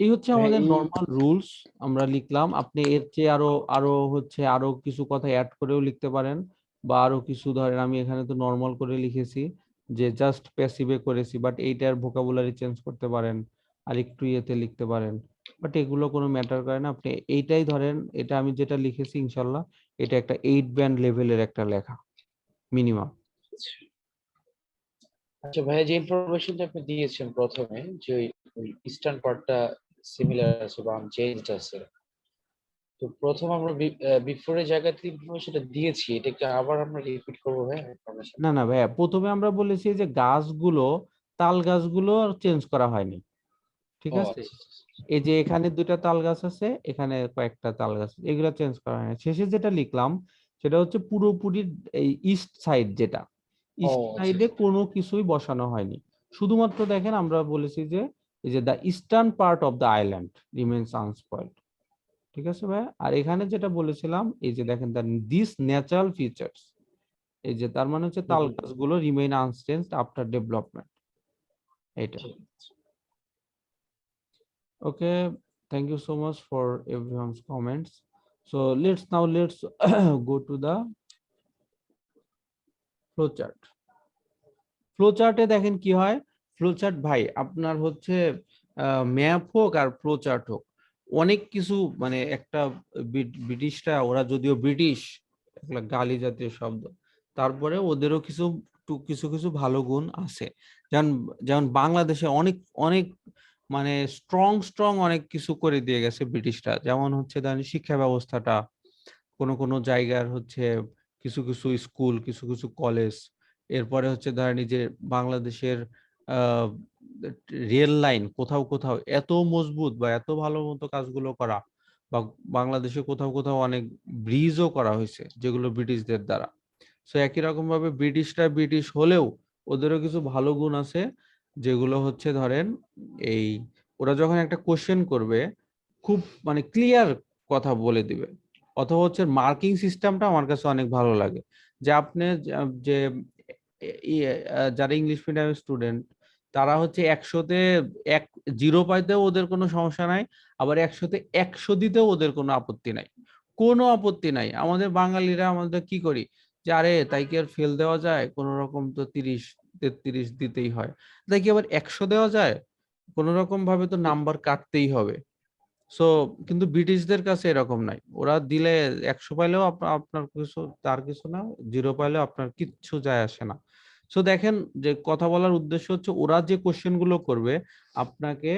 এই হচ্ছে আমাদের নর্মাল রুলস, আমরা লিখলাম। আপনি এর চেয়ে আরো আরো হচ্ছে আরো কিছু কথা অ্যাড করেও লিখতে পারেন, বা আরো কিছু ধরেন আমি এখানে তো নর্মাল করে লিখেছি যে জাস্ট প্যাসিভে করেছি, বাট এইটার ভোকাবুলারি চেঞ্জ করতে পারেন, আর একটু ইয়েতে লিখতে পারেন, বাট এগুলো কোনো ম্যাটার করে না। আপনি এইটাই ধরেন, এটা আমি যেটা লিখেছি ইনশাল্লাহ এটা একটা 8 ব্যান্ড লেভেলের একটা লেখা মিনিমাম। আচ্ছা ভাইয়া, যে ইনফরমেশনটা আপনি দিয়েছেন প্রথমে, যে ওই ইস্টার্ন পার্টটা সিমিলার আছে বা আনচেঞ্জড আছে, তো প্রথম আমরা বিফোরের জায়গাতে ইনফরমেশনটা দিয়েছি, এটাকে আবার আমরা রিপিট করবো ভাইয়া ইনফরমেশন? না না ভাইয়া, প্রথমে আমরা বলেছি যে গাছগুলো, তাল গাছগুলো চেঞ্জ করা হয়নি, ঠিক ও আছে? আচ্ছা, এই যে এখানে দুইটা তাল গাছ আছে, এখানে কয়েকটা তাল গাছ আছে, এগুলো চেঞ্জ করা হয় না। শেষে যেটা লিখলাম সেটা হচ্ছে পুরোপুরি এই ইস্ট সাইড, যেটা ও ইস্ট আচ্ছা, সাইডে কোনো কিছুই বসানো হয়নি। শুধুমাত্র দেখেন আমরা বলেছি যে এই যে the eastern part of the island remains unspoiled. ঠিক আছে ভাই? আর এখানে যেটা বলেছিলাম এই যে দেখেন দিস ন্যাচারাল ফিচার্স, এই যে তার মানে হচ্ছে তাল গাছগুলো রিমেইন আনচেঞ্জড আফটার ডেভেলপমেন্ট, এটা। ঠিক আছে। Okay, thank you so much for everyone's comments. So let's go to the flowchart. ফ্লোচার্টে দেখেন কি হয়। ফ্লোচার্ট ভাই আপনার হচ্ছে ম্যাপ হোক আর ফ্লোচার্ট হোক, অনেক কিছু মানে একটা ব্রিটিশরা, ওরা যদিও ব্রিটিশ, একটা গালি জাতীয় শব্দ, তারপরে ওদেরও কিছু কিছু ভালো গুণ আছে। যেমন যেমন বাংলাদেশে অনেক অনেক মানে স্ট্রং অনেক কিছু করে দিয়ে গেছে ব্রিটিশরা। যেমন হচ্ছে ধরেন শিক্ষা ব্যবস্থাটা, কোনো জায়গার হচ্ছে কিছু কিছু স্কুল, কিছু কিছু কলেজ, এরপরে হচ্ছে ধরেন এই যে বাংলাদেশের রেল লাইন কোথাও কোথাও এত মজবুত বা এত ভালো মতো কাজগুলো করা, বা বাংলাদেশে কোথাও কোথাও অনেক ব্রিজও করা হয়েছে যেগুলো ব্রিটিশদের দ্বারা। সো একই রকম ভাবে ব্রিটিশরা ব্রিটিশ হলেও ওদেরও কিছু ভালো গুণ আছে, যেগুলো হচ্ছে ধরেন এই ওরা যখন একটা কোশ্চেন করবে খুব মানে ক্লিয়ার কথা বলে দিবে। অথবা হচ্ছে মার্কিং সিস্টেমটা আমার কাছে অনেক ভালো লাগে, যে আপনি যে যারা ইংলিশ মিডিয়ামের স্টুডেন্ট, তারা হচ্ছে 100-তে 0 পাইতেও ওদের কোনো সমস্যা নাই, আবার 100-তে 100 দিতেও ওদের কোনো আপত্তি নাই, কোনো আপত্তি নাই। আমাদের বাঙালিরা আমাদের কি করি যে আরে তাই কি আর ফেল দেওয়া যায়, কোন রকম তো 30-33 দিতেই হয়, তাই কি আবার 100 দেওয়া যায়, কোন রকম ভাবে তো নাম্বার কাটতেই হবে। সো কিন্তু ব্রিটিশদের কাছে এরকম নাই, ওরা দিলে 100 পাইলেও আপনার কিছু, তার কিছু না, 0 পাইলেও আপনার কিচ্ছু যায় আসে না। সো দেখেন, যে কথা বলার উদ্দেশ্য হচ্ছে ওরা যে কোশ্চেন গুলো করবে আপনাকে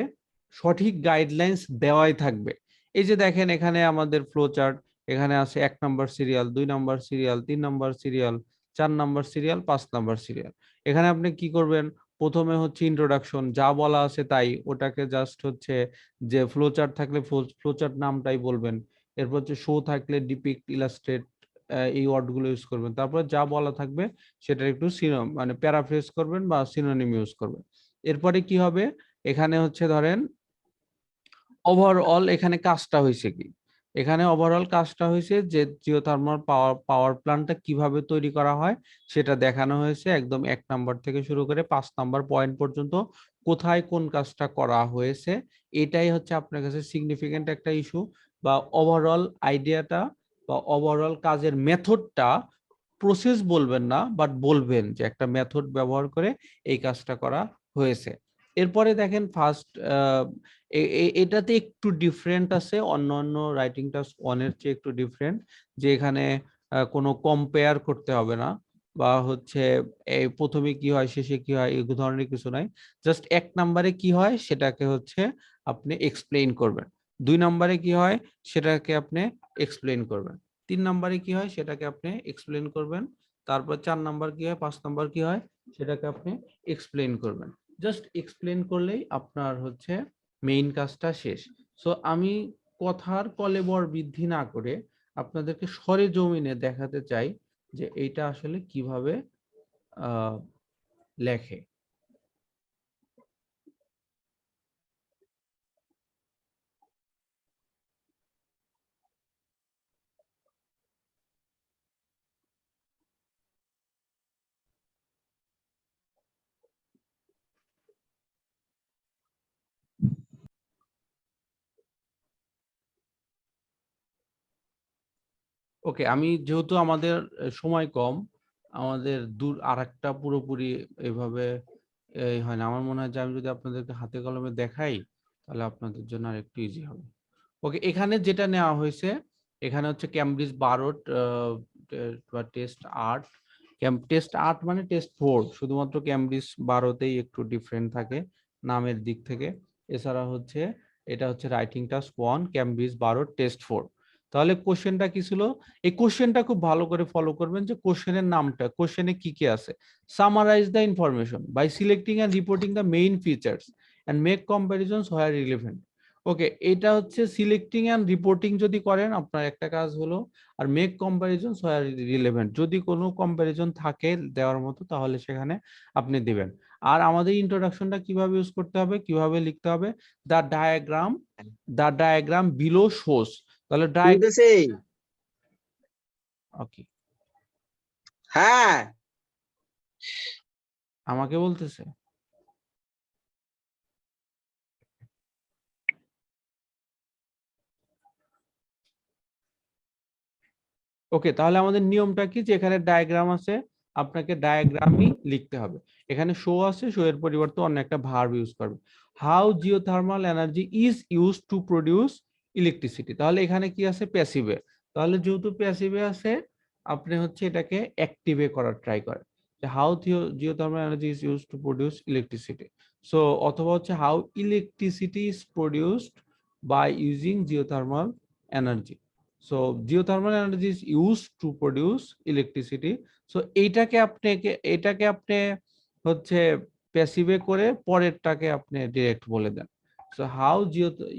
সঠিক গাইডলাইন্স দেওয়াই থাকবে। এই যে দেখেন এখানে আমাদের ফ্লো চার্ট, এখানে আছে 1 number serial, 2 number serial, 3 number serial, 4 number serial, 5 number serial. এখানে আপনি কি করবেন, প্রথমে হচ্ছে ইন্ট্রোডাকশন, যা বলা আছে তাই, ওটাকে জাস্ট হচ্ছে যে ফ্লোচার্ট থাকলে ফ্লোচার্ট নামটাই বলবেন। এরপর হচ্ছে শো থাকলে ডিপিক্ট, ইলাস্ট্রেট, এই ওয়ার্ড গুলো ইউজ করবেন। তারপর যা বলা থাকবে সেটা একটু মানে প্যারাফ্রেজ করবেন বা সিনোনিম ইউজ করবেন। এরপরে কি হবে, এখানে হচ্ছে ধরেন ওভারঅল এখানে কাজটা হয়েছে কি, এখানে ওভারঅল কাজটা হয়েছে যে জিওথার্মাল পাওয়ার প্ল্যান্টটা কিভাবে তৈরি করা হয় সেটা দেখানো হয়েছে, একদম 1 নাম্বার থেকে শুরু করে 5 নাম্বার পয়েন্ট পর্যন্ত কোথায় কোন কাজটা করা হয়েছে। এটাই হচ্ছে আপনার কাছে সিগনিফিকেন্ট একটা ইস্যু, বা ওভারঅল আইডিয়াটা বা ওভারঅল কাজের মেথডটা, প্রসেস বলবেন না বাট বলবেন যে একটা মেথড ব্যবহার করে এই কাজটা করা হয়েছে। এরপরে দেখেন ফার্স্ট, এটাতে একটু ডিফারেন্ট আছে, অন্যান্য রাইটিং টাস্ক 1 এর চেয়ে একটু ডিফারেন্ট, যে এখানে কোনো কম্পেয়ার করতে হবে না, বা হচ্ছে এই প্রথমে কি হয় শেষে কি হয় এই ধরনের কিছু নাই। জাস্ট 1 নাম্বারে কি হয় সেটাকে হচ্ছে আপনি এক্সপ্লেইন করবেন, 2 নাম্বারে কি হয় সেটাকে আপনি এক্সপ্লেইন করবেন, 3 নাম্বারে কি হয় সেটাকে আপনি এক্সপ্লেইন করবেন, তারপর 4 নাম্বার কি হয়, 5 নাম্বার কি হয় সেটাকে আপনি এক্সপ্লেইন করবেন। জাস্ট এক্সপ্লেইন করলেই আপনার হচ্ছে মেইন কাজটা শেষ। সো আমি কথার কলেবর বৃদ্ধি না করে আপনাদেরকে সরেজমিনে দেখাতে চাই যে এইটা আসলে কিভাবে লেখে। ওকে, আমি যেহেতু আমাদের সময় কম, আমাদের দূর আরেকটা পুরোপুরি এভাবে এই হয় না, আমার মনে হয় যে আমি যদি আপনাদেরকে হাতে কলমে দেখাই তাহলে আপনাদের জন্য আরেকটু ইজি হবে। ওকে, এখানে যেটা নেওয়া হয়েছে, এখানে হচ্ছে ক্যামব্রিজ 12 টেস্ট 8, টেস্ট 8 মানে টেস্ট 4, শুধুমাত্র ক্যামব্রিজ 12তেই একটু ডিফারেন্ট থাকে নামের দিক থেকে। এছাড়া হচ্ছে এটা হচ্ছে রাইটিং টাস্ক 1, ক্যামব্রিজ 12 টেস্ট 4। তাহলে কোশ্চেনটা কি ছিল, এই কোশ্চেনটা খুব ভালো করে ফলো করবেন, যে কোশ্চেনের নামটা, কোশ্চেনে কি কি আছে। Summarize the information by selecting and reporting the main features and make comparisons where relevant. Okay, এটা হচ্ছে সিলেক্টিং এন্ড রিপোর্টিং যদি করেন আপনার একটা কাজ হলো, আর মেক কম্পারিজনস হোয়ার রিলেভেন্ট, যদি কোনো কম্পারিজন থাকে দেওয়ার মতো তাহলে সেখানে আপনি দিবেন। আর আমাদের ইন্ট্রোডাকশনটা কিভাবে ইউজ করতে হবে, কিভাবে লিখতে হবে, দ্য ডায়াগ্রাম বিলো শোস, তাহলে বুঝতেছি। ওকে হ্যাঁ, আমাকে বলতেছে ওকে, তাহলে আমাদের নিয়মটা কি, যে এখানে ডায়াগ্রাম আছে আপনাকে ডায়াগ্রামই লিখতে হবে, এখানে শো আছে, শো এর পরিবর্তে অন্য একটা ভার্ব ইউজ করবে। How geothermal energy is use to produce electricity, তাহলে এখানে কি আছে, প্যাসিভে, তাহলে যেহেতু প্যাসিভে আছে আপনি হচ্ছে এটাকে অ্যাক্টিভে করার ট্রাই করেন, যে how geothermal energy is use to produce electricity. So অথবা হচ্ছে how electricity is produced by using geothermal energy. So geothermal energy is used to produce electricity. So এটাকে আপনি হচ্ছে প্যাসিভে করে পরেরটাকে আপনি ডাইরেক্ট বলে দেন। So how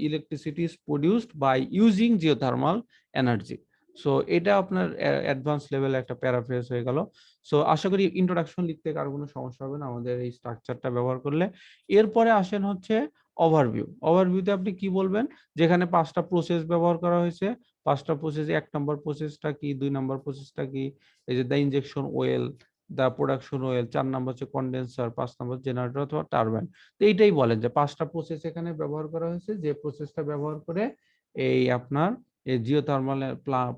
electricity is produced by using geothermal energy. So এটা আপনার অ্যাডভান্স লেভেল একটা প্যারাফ্রেজ হয়ে গেল। সো আশা করি ইন্ট্রোডাকশন লিখতে কারো কোনো সমস্যা হবে না আমাদের এই স্ট্রাকচারটা ব্যবহার করলে। এরপরে আসেন হচ্ছে ওভারভিউ। ওভারভিউতে আপনি কি বলবেন, যেখানে 5টা প্রসেস ব্যবহার করা হয়েছে, 5টা প্রসেসে 1 নম্বর প্রসেসটা কি, 2 নম্বর প্রসেসটা কি, এই যে the injection well, the production well, 4 নম্বর হচ্ছে কন্ডেন্সার, 5 নম্বর জেনারেটর অথবা টারবাইন। তো এইটাই বলেন যে 5টা প্রসেস এখানে ব্যবহার করা হয়েছে, যে প্রসেসটা ব্যবহার করে এই আপনার এই জিওথার্মাল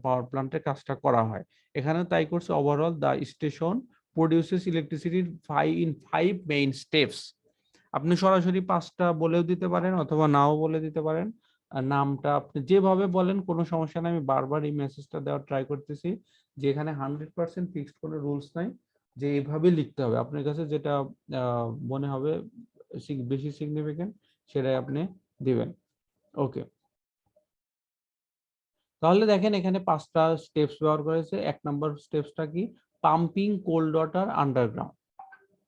পাওয়ার প্ল্যান্টের কাজটা করা হয়। এখানে তাই করছে, overall the station produces electricity in 5 main steps. আপনি সরাসরি 5টা বলেও দিতে পারেন অথবা নাও বলে দিতে পারেন, আর নামটা আপনি যেভাবে বলেন কোনো সমস্যা নেই। আমি বারবার এই মেসেজটা দেওয়ার ট্রাই করতেছি যে এখানে 100% ফিক্সড কোনো রুলস নাই যে এইভাবে লিখতে হবে, আপনার কাছে যেটা মনে হবে বেশি সিগনিফিকেন্ট সেটাই আপনি দিবেন। ওকে, তাহলে দেখেন এখানে 5টা স্টেপস ব্যবহার করেছে। 1 নম্বর স্টেপসটা কি, pumping cold water underground.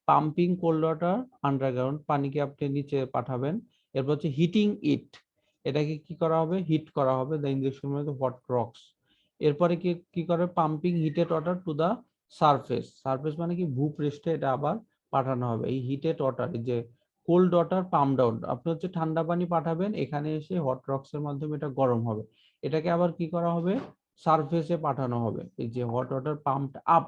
Pumping cold water underground, পানিকে আপনি নিচে পাঠাবেন। এরপর হচ্ছে হিটিং ইট, এটাকে কি করা হবে, হিট করা হবে, দ্য ইনজেকশন মধ্যে হট রক্স। এরপরে কি করে, pumping heated water to the surface. Surface মানে কি, ভূপৃষ্ঠে এটা আবার পাঠানো হবে। এই হিটেড ওয়াটার, যে কোল্ড ওয়াটার পাম্প ডাউন, আপনি হচ্ছে ঠান্ডা পানি পাঠাবেন, এখানে এসে হট রক্সের মাধ্যমে এটা গরম হবে, এটাকে আবার কি করা হবে, সারফেসে পাঠানো হবে। এই যে হট ওয়াটার পাম্পড আপ,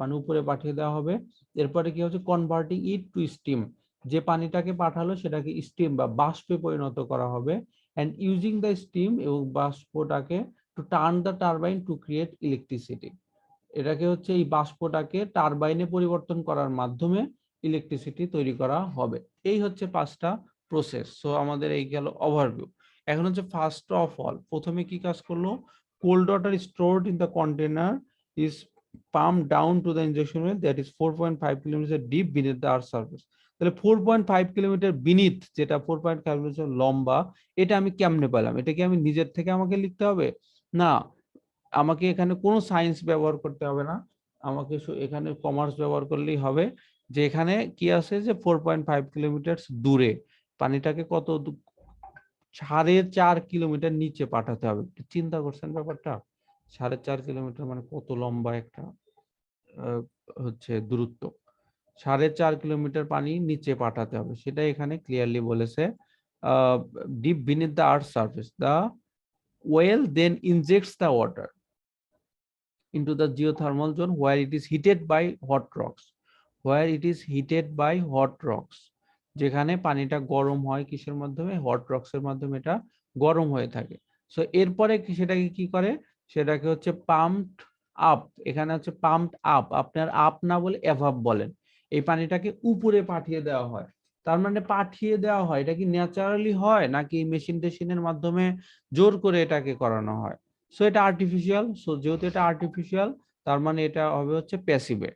মানে উপরে পাঠিয়ে দেওয়া হবে। এরপরে কি হচ্ছে, কনভার্টিং ইট টু স্টিম, যে পানিটাকে পাঠালো সেটাকে স্টিম বা বাষ্পে পরিণত করা হবে। এন্ড ইউজিং দ্য স্টিম, এবং বাষ্পটাকে to turn the turbine to create electricity, এটাকে হচ্ছে এই বাষ্পটাকে টারবাইনে পরিবর্তন করার মাধ্যমে ইলেকট্রিসিটি তৈরি করা হবে। এই হচ্ছে 5টা প্রসেস। সো আমাদের এই গেল ওভারভিউ। এখন হচ্ছে ফার্স্ট অফ অল, প্রথমে কি কাজ করলো, cold water stored in the container is pump down to the injection well that is 4.5 kilometre deep beneath the earth surface. তাহলে 4.5 কিলোমিটার বিনিথ, যেটা 4.5 কিলোমিটার লম্বা, এটা আমি কেমনে পেলাম, এটা কি আমি নিজের থেকে আমাকে লিখতে হবে? না, আমাকে এখানে কোনো সায়েন্স ব্যবহার করতে হবে না, আমাকে এখানে কমার্স ব্যবহার করলেই হবে। যে এখানে কি আছে, যে 4.5 কিলোমিটার দূরে পানিটাকে কত 4.5 কিলোমিটার নিচে পাঠাতে হবে। চিন্তা করছেন ব্যাপারটা, 4.5 কিলোমিটার মানে কত লম্বা একটা হচ্ছে দূরত্ব, 4.5 কিলোমিটার পানি নিচে পাঠাতে হবে, সেটা এখানে ক্লিয়ারলি বলেছে। Deep beneath the earth surface, the well then injects the water into the geothermal zone where it is heated by hot rocks, যেখানে পানিটা গরম হয় কিসের মাধ্যমে, হট রক্স এর মাধ্যমে এটা গরম হয়ে থাকে। সো এরপরে সেটাকে কি করে, সেটাকে হচ্ছে পাম্পড আপ, এখানে হচ্ছে পাম্পড আপ, আপনার আপ না বলে এভাব বলেন, এই পানিটাকে উপরে পাঠিয়ে দেওয়া হয়। তার মানে পাঠিয়ে দেওয়া হয়, এটা কি ন্যাচারালি হয় নাকি মেশিন টেশিনের মাধ্যমে জোর করে এটাকে করানো হয়? সো এটা আর্টিফিশিয়াল। সো যেহেতু এটা আর্টিফিশিয়াল, তার মানে এটা হবে হচ্ছে প্যাসিভে।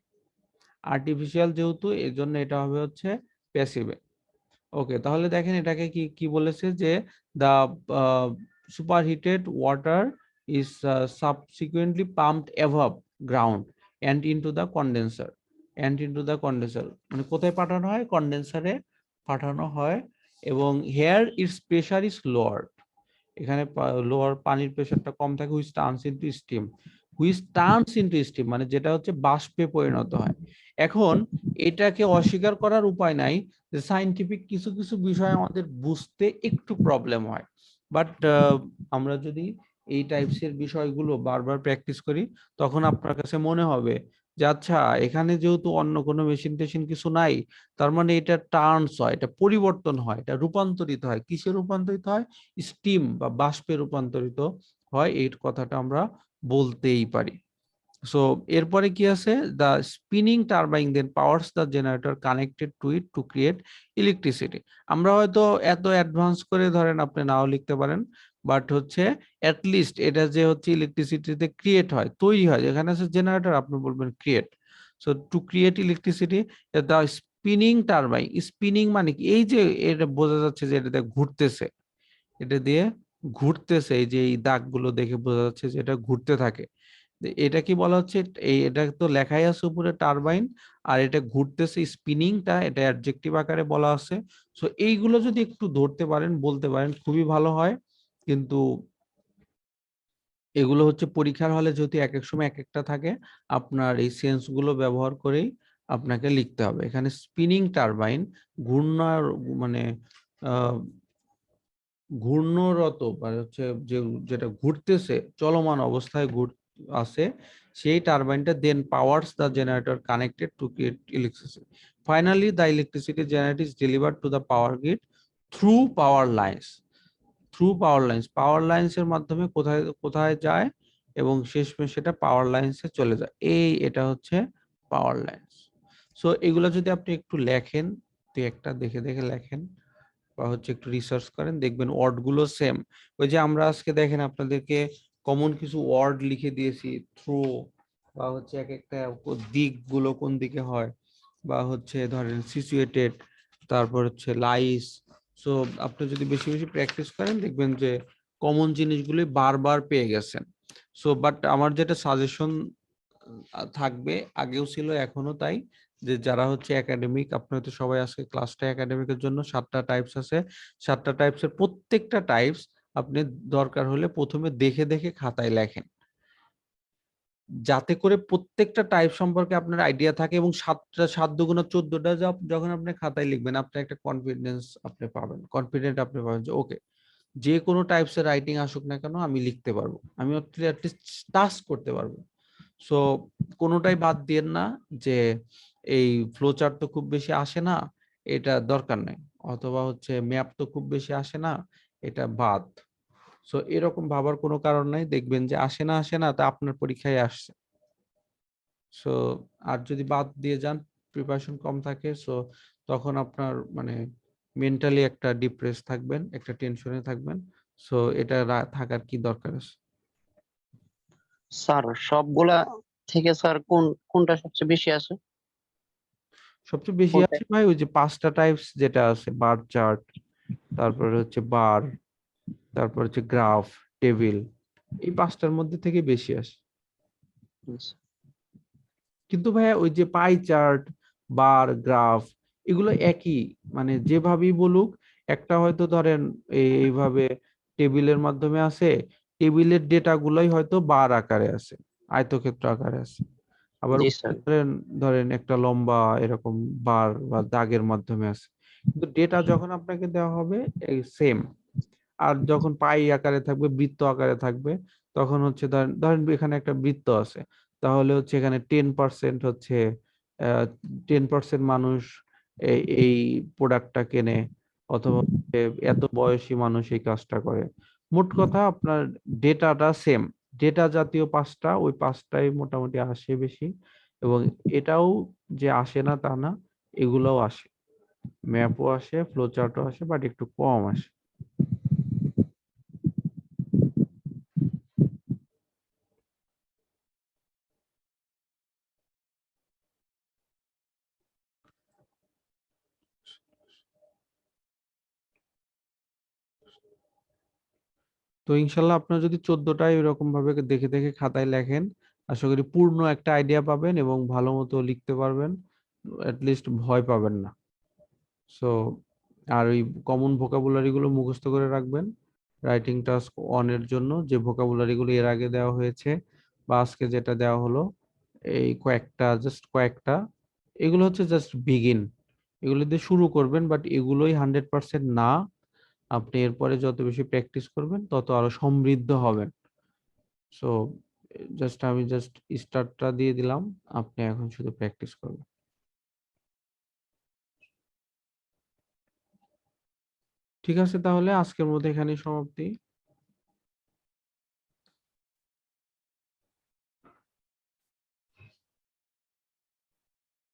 আর্টিফিশিয়াল যেহেতু, এর জন্য এটা হবে হচ্ছে প্যাসিভে। ওকে, তাহলে দেখেন এটাকে কি কি বলেছে, যে the superheated water is subsequently pumped above ground and into the condenser, মানে কোথায় পাঠানো হয়, কন্ডেন্সারে পাঠানো হয় এবং here its pressure is lower, এখানে লোয়ার পানির প্রেশারটা কম থাকে, হুইচ টার্নস ইনটু স্টিম, মানে যেটা হচ্ছে বাষ্পে পরিণত হয়। এখন এটাকে অস্বীকার করার উপায় নাই যে সায়েন্টিফিক কিছু কিছু বিষয় আমাদের বুঝতে একটু প্রবলেম হয়, বাট আমরা যদি এই টাইপসের বিষয়গুলো বারবার প্র্যাকটিস করি তখন আপনার কাছে মনে হবে যে আচ্ছা এখানে যেহেতু অন্য কোনো মেশিন টেশিন কিছু নাই, তার মানে এটা টার্নস হয়, এটা পরিবর্তন হয়, এটা রূপান্তরিত হয়, কিসে রূপান্তরিত হয়, স্টিম বা বাষ্পে রূপান্তরিত হয়, এই কথাটা আমরা বলতেই পারি। সো এরপরে কি আছে, the spinning turbine then powers the generator connected to it to create electricity. আমরা হয়তো এত অ্যাডভান্স করে ধরেন আপনি নাও লিখতে পারেন, বাট হচ্ছে অ্যাটলিস্ট এটা যে হচ্ছে ইলেকট্রিসিটিতে ক্রিয়েট হয়, তৈরি হয়, যেখানে আছে জেনারেটর আপনি বলবেন create. So two create electricity the spinning turbine, spinning মানে কি, এই যে এটা বোঝা যাচ্ছে যে এটা ঘুরতেছে, এটা দিয়ে ঘুরতেছে, এই যে এই দাগগুলো দেখে বোঝা যাচ্ছে যে এটা ঘুরতে থাকে। এটা কি বলা হচ্ছে, এই এটা তো লেখাই আছে উপরে টারবাইন, আর এটা ঘুরতেছে স্পিনিংটা, এটা অ্যাডজেক্টিভ আকারে বলা আছে। সো এইগুলো যদি একটু ধরতে পারেন বলতে পারেন খুবই ভালো হয়, কিন্তু এগুলো হচ্ছে পরীক্ষার হলে যদি এক এক সময় এক একটা থাকে, আপনার এই সেন্স গুলো ব্যবহার করেই আপনাকে লিখতে হবে। এখানে স্পিনিং টারবাইন ঘূর্ণার মানে আহ ঘূর্ণরত মানে হচ্ছে যে যেটা ঘুরতেছে চলমান অবস্থায় আছে, সেই টারবাইনটা then powers the generator connected to create electricity. Finally the electricity generate is delivered to the power grid through power lines. Power lines এর মাধ্যমে কোথায় কোথায় যায় এবং শেষমেশ সেটা পাওয়ার লাইন্সে চলে যায়, এটা হচ্ছে পাওয়ার লাইন্স। সো এগুলো যদি আপনি একটু লেখেন, দুই একটা দেখে দেখে লেখেন বা হচ্ছে একটু রিসার্চ করেন, দেখবেন ওয়ার্ড গুলো সেম। ওই যে আমরা আজকে দেখেন আপনাদেরকে কমন কিছু ওয়ার্ড লিখে দিয়েছি, থ্রু বা হচ্ছে এক একটা দিকগুলো কোন দিকে হয়, বা হচ্ছে ধরেন সিচুয়েটেড, তারপর হচ্ছে লাইস। সো আপনি যদি বেশি বেশি প্র্যাকটিস করেন দেখবেন যে কমন জিনিসগুলি বারবার পেয়ে গেছেন। সো বাট আমার যেটা সাজেশন থাকবে, আগেও ছিল এখনো তাই, যে যারা হচ্ছে একাডেমিক, আপনারা তো সবাই আজকে ক্লাসটা একাডেমিকের জন্য 7টা টাইপস আছে, 7টা টাইপসের প্রত্যেকটা টাইপস আপনি দরকার হলে প্রথমে দেখে দেখে খাতায় লেখেন, যাতে করে প্রত্যেকটা টাইপ সম্পর্কে আপনার আইডিয়া থাকে, এবং 7 দুগুণা 14টা যখন আপনি খাতায় লিখবেন আপনার একটা কনফিডেন্স আপনি পাবেন, কনফিডেন্ট আপনি পাবেন যে ওকে, যে কোনো টাইপসের রাইটিং আসুক না কেন আমি লিখতে পারবো, আমি অ্যাটলিস্ট টাচ করতে পারবো। সো কোনোটাই বাদ দিয়েন না যে এই ফ্লোচার্ট তো খুব বেশি আসে না, এটা দরকার নেই, অথবা হচ্ছে ম্যাপ তো খুব বেশি আসে না, এটা বাদ। সো এরকম ভাবার কোনো কারণ নাই, দেখবেন যে আসে না তা আপনার পরীক্ষায় আসছে। সো আর যদি বাদ দিয়ে যান, প্রিপারেশন কম থাকে, সো তখন আপনার মানে মেন্টালি একটা ডিপ্রেস থাকবেন, একটা টেনশনে থাকবেন। সো এটা থাকার কি দরকার আছে? স্যার সবগুলা থেকে স্যার কোনটা সবচেয়ে বেশি আছে? সবচেয়ে বেশি কোনটা? আছে ভাই ওই যে 5টা টাইপস যেটা আছে, বার চার্ট, তারপরে হচ্ছে বার, তারপর হচ্ছে গ্রাফ, টেবিল, এই 5টার মধ্যে থেকে বেশি আসে। কিন্তু ভাইয়া ওই যে পাই চার্ট, বার, গ্রাফ, এগুলো একই, মানে যেভাবেই বলুক, একটা হয়তো ধরেন এইভাবে টেবিলের মাধ্যমে আছে, টেবিলের ডেটা গুলোই হয়তো বার আকারে আছে, আয়তক্ষেত্র আকারে আছে, আবার জি স্যার। ধরেন ধরেন একটা লম্বা এরকম বার বা দাগের মাধ্যমে আছে, কিন্তু ডেটা যখন আপনাকে দেওয়া হবে এই সেম। আর যখন পাই আকারে থাকবে, বৃত্ত আকারে থাকবে, তখন হচ্ছে ধরেন ধরেন এখানে একটা বৃত্ত আছে, তাহলে হচ্ছে এখানে 10% হচ্ছে 10% মানুষ এই প্রোডাক্টটা কেনে, অথবা হচ্ছে এত বয়সী মানুষ এই কাজটা করে। মোট কথা আপনার ডেটাটা সেম, ডেটা জাতীয় 5টা, ওই 5টাই মোটামুটি আসে বেশি, এবং এটাও যে আসে না তা না, এগুলোও আসে, ম্যাপও আসে, ফ্লো চার্টও আসে, বাট একটু কম আসে। তো ইনশাল্লাহ আপনার যদি 14টাই এরকম ভাবে দেখে দেখে খাতায় লেখেন, আশা করি পূর্ণ একটা আইডিয়া পাবেন এবং ভালো মতো লিখতে পারবেন, লিস্ট ভয় পাবেন না। সো আর ওই কমন ভোকাবুলারি গুলো মুখস্থ করে রাখবেন রাইটিং টাস্ক 1 এর জন্য, যে ভোকাবুলারি গুলো এর আগে দেওয়া হয়েছে বা আজকে যেটা দেওয়া হলো, এই কয়েকটা, এগুলো হচ্ছে জাস্ট বিগিন, এগুলো দিয়ে শুরু করবেন, বাট এগুলোই 100% না। আপনি এরপরে যত বেশি প্র্যাকটিস করবেন তত আরো সমৃদ্ধ হবেন। সো আমি জাস্ট স্টার্টটা দিয়ে দিলাম, আপনি এখন শুধু প্র্যাকটিস করবেন। ঠিক আছে, তাহলে আজকের মধ্যে এখানেই সমাপ্তি।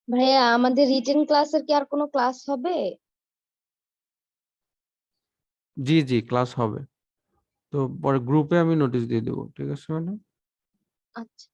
ভাইয়া আমাদের রিটেন ক্লাসের কি আর কোনো ক্লাস হবে? জি জি, ক্লাস হবে। তো পরে গ্রুপে আমি নোটিশ দিয়ে দেবো, ঠিক আছে ম্যাডাম? আচ্ছা।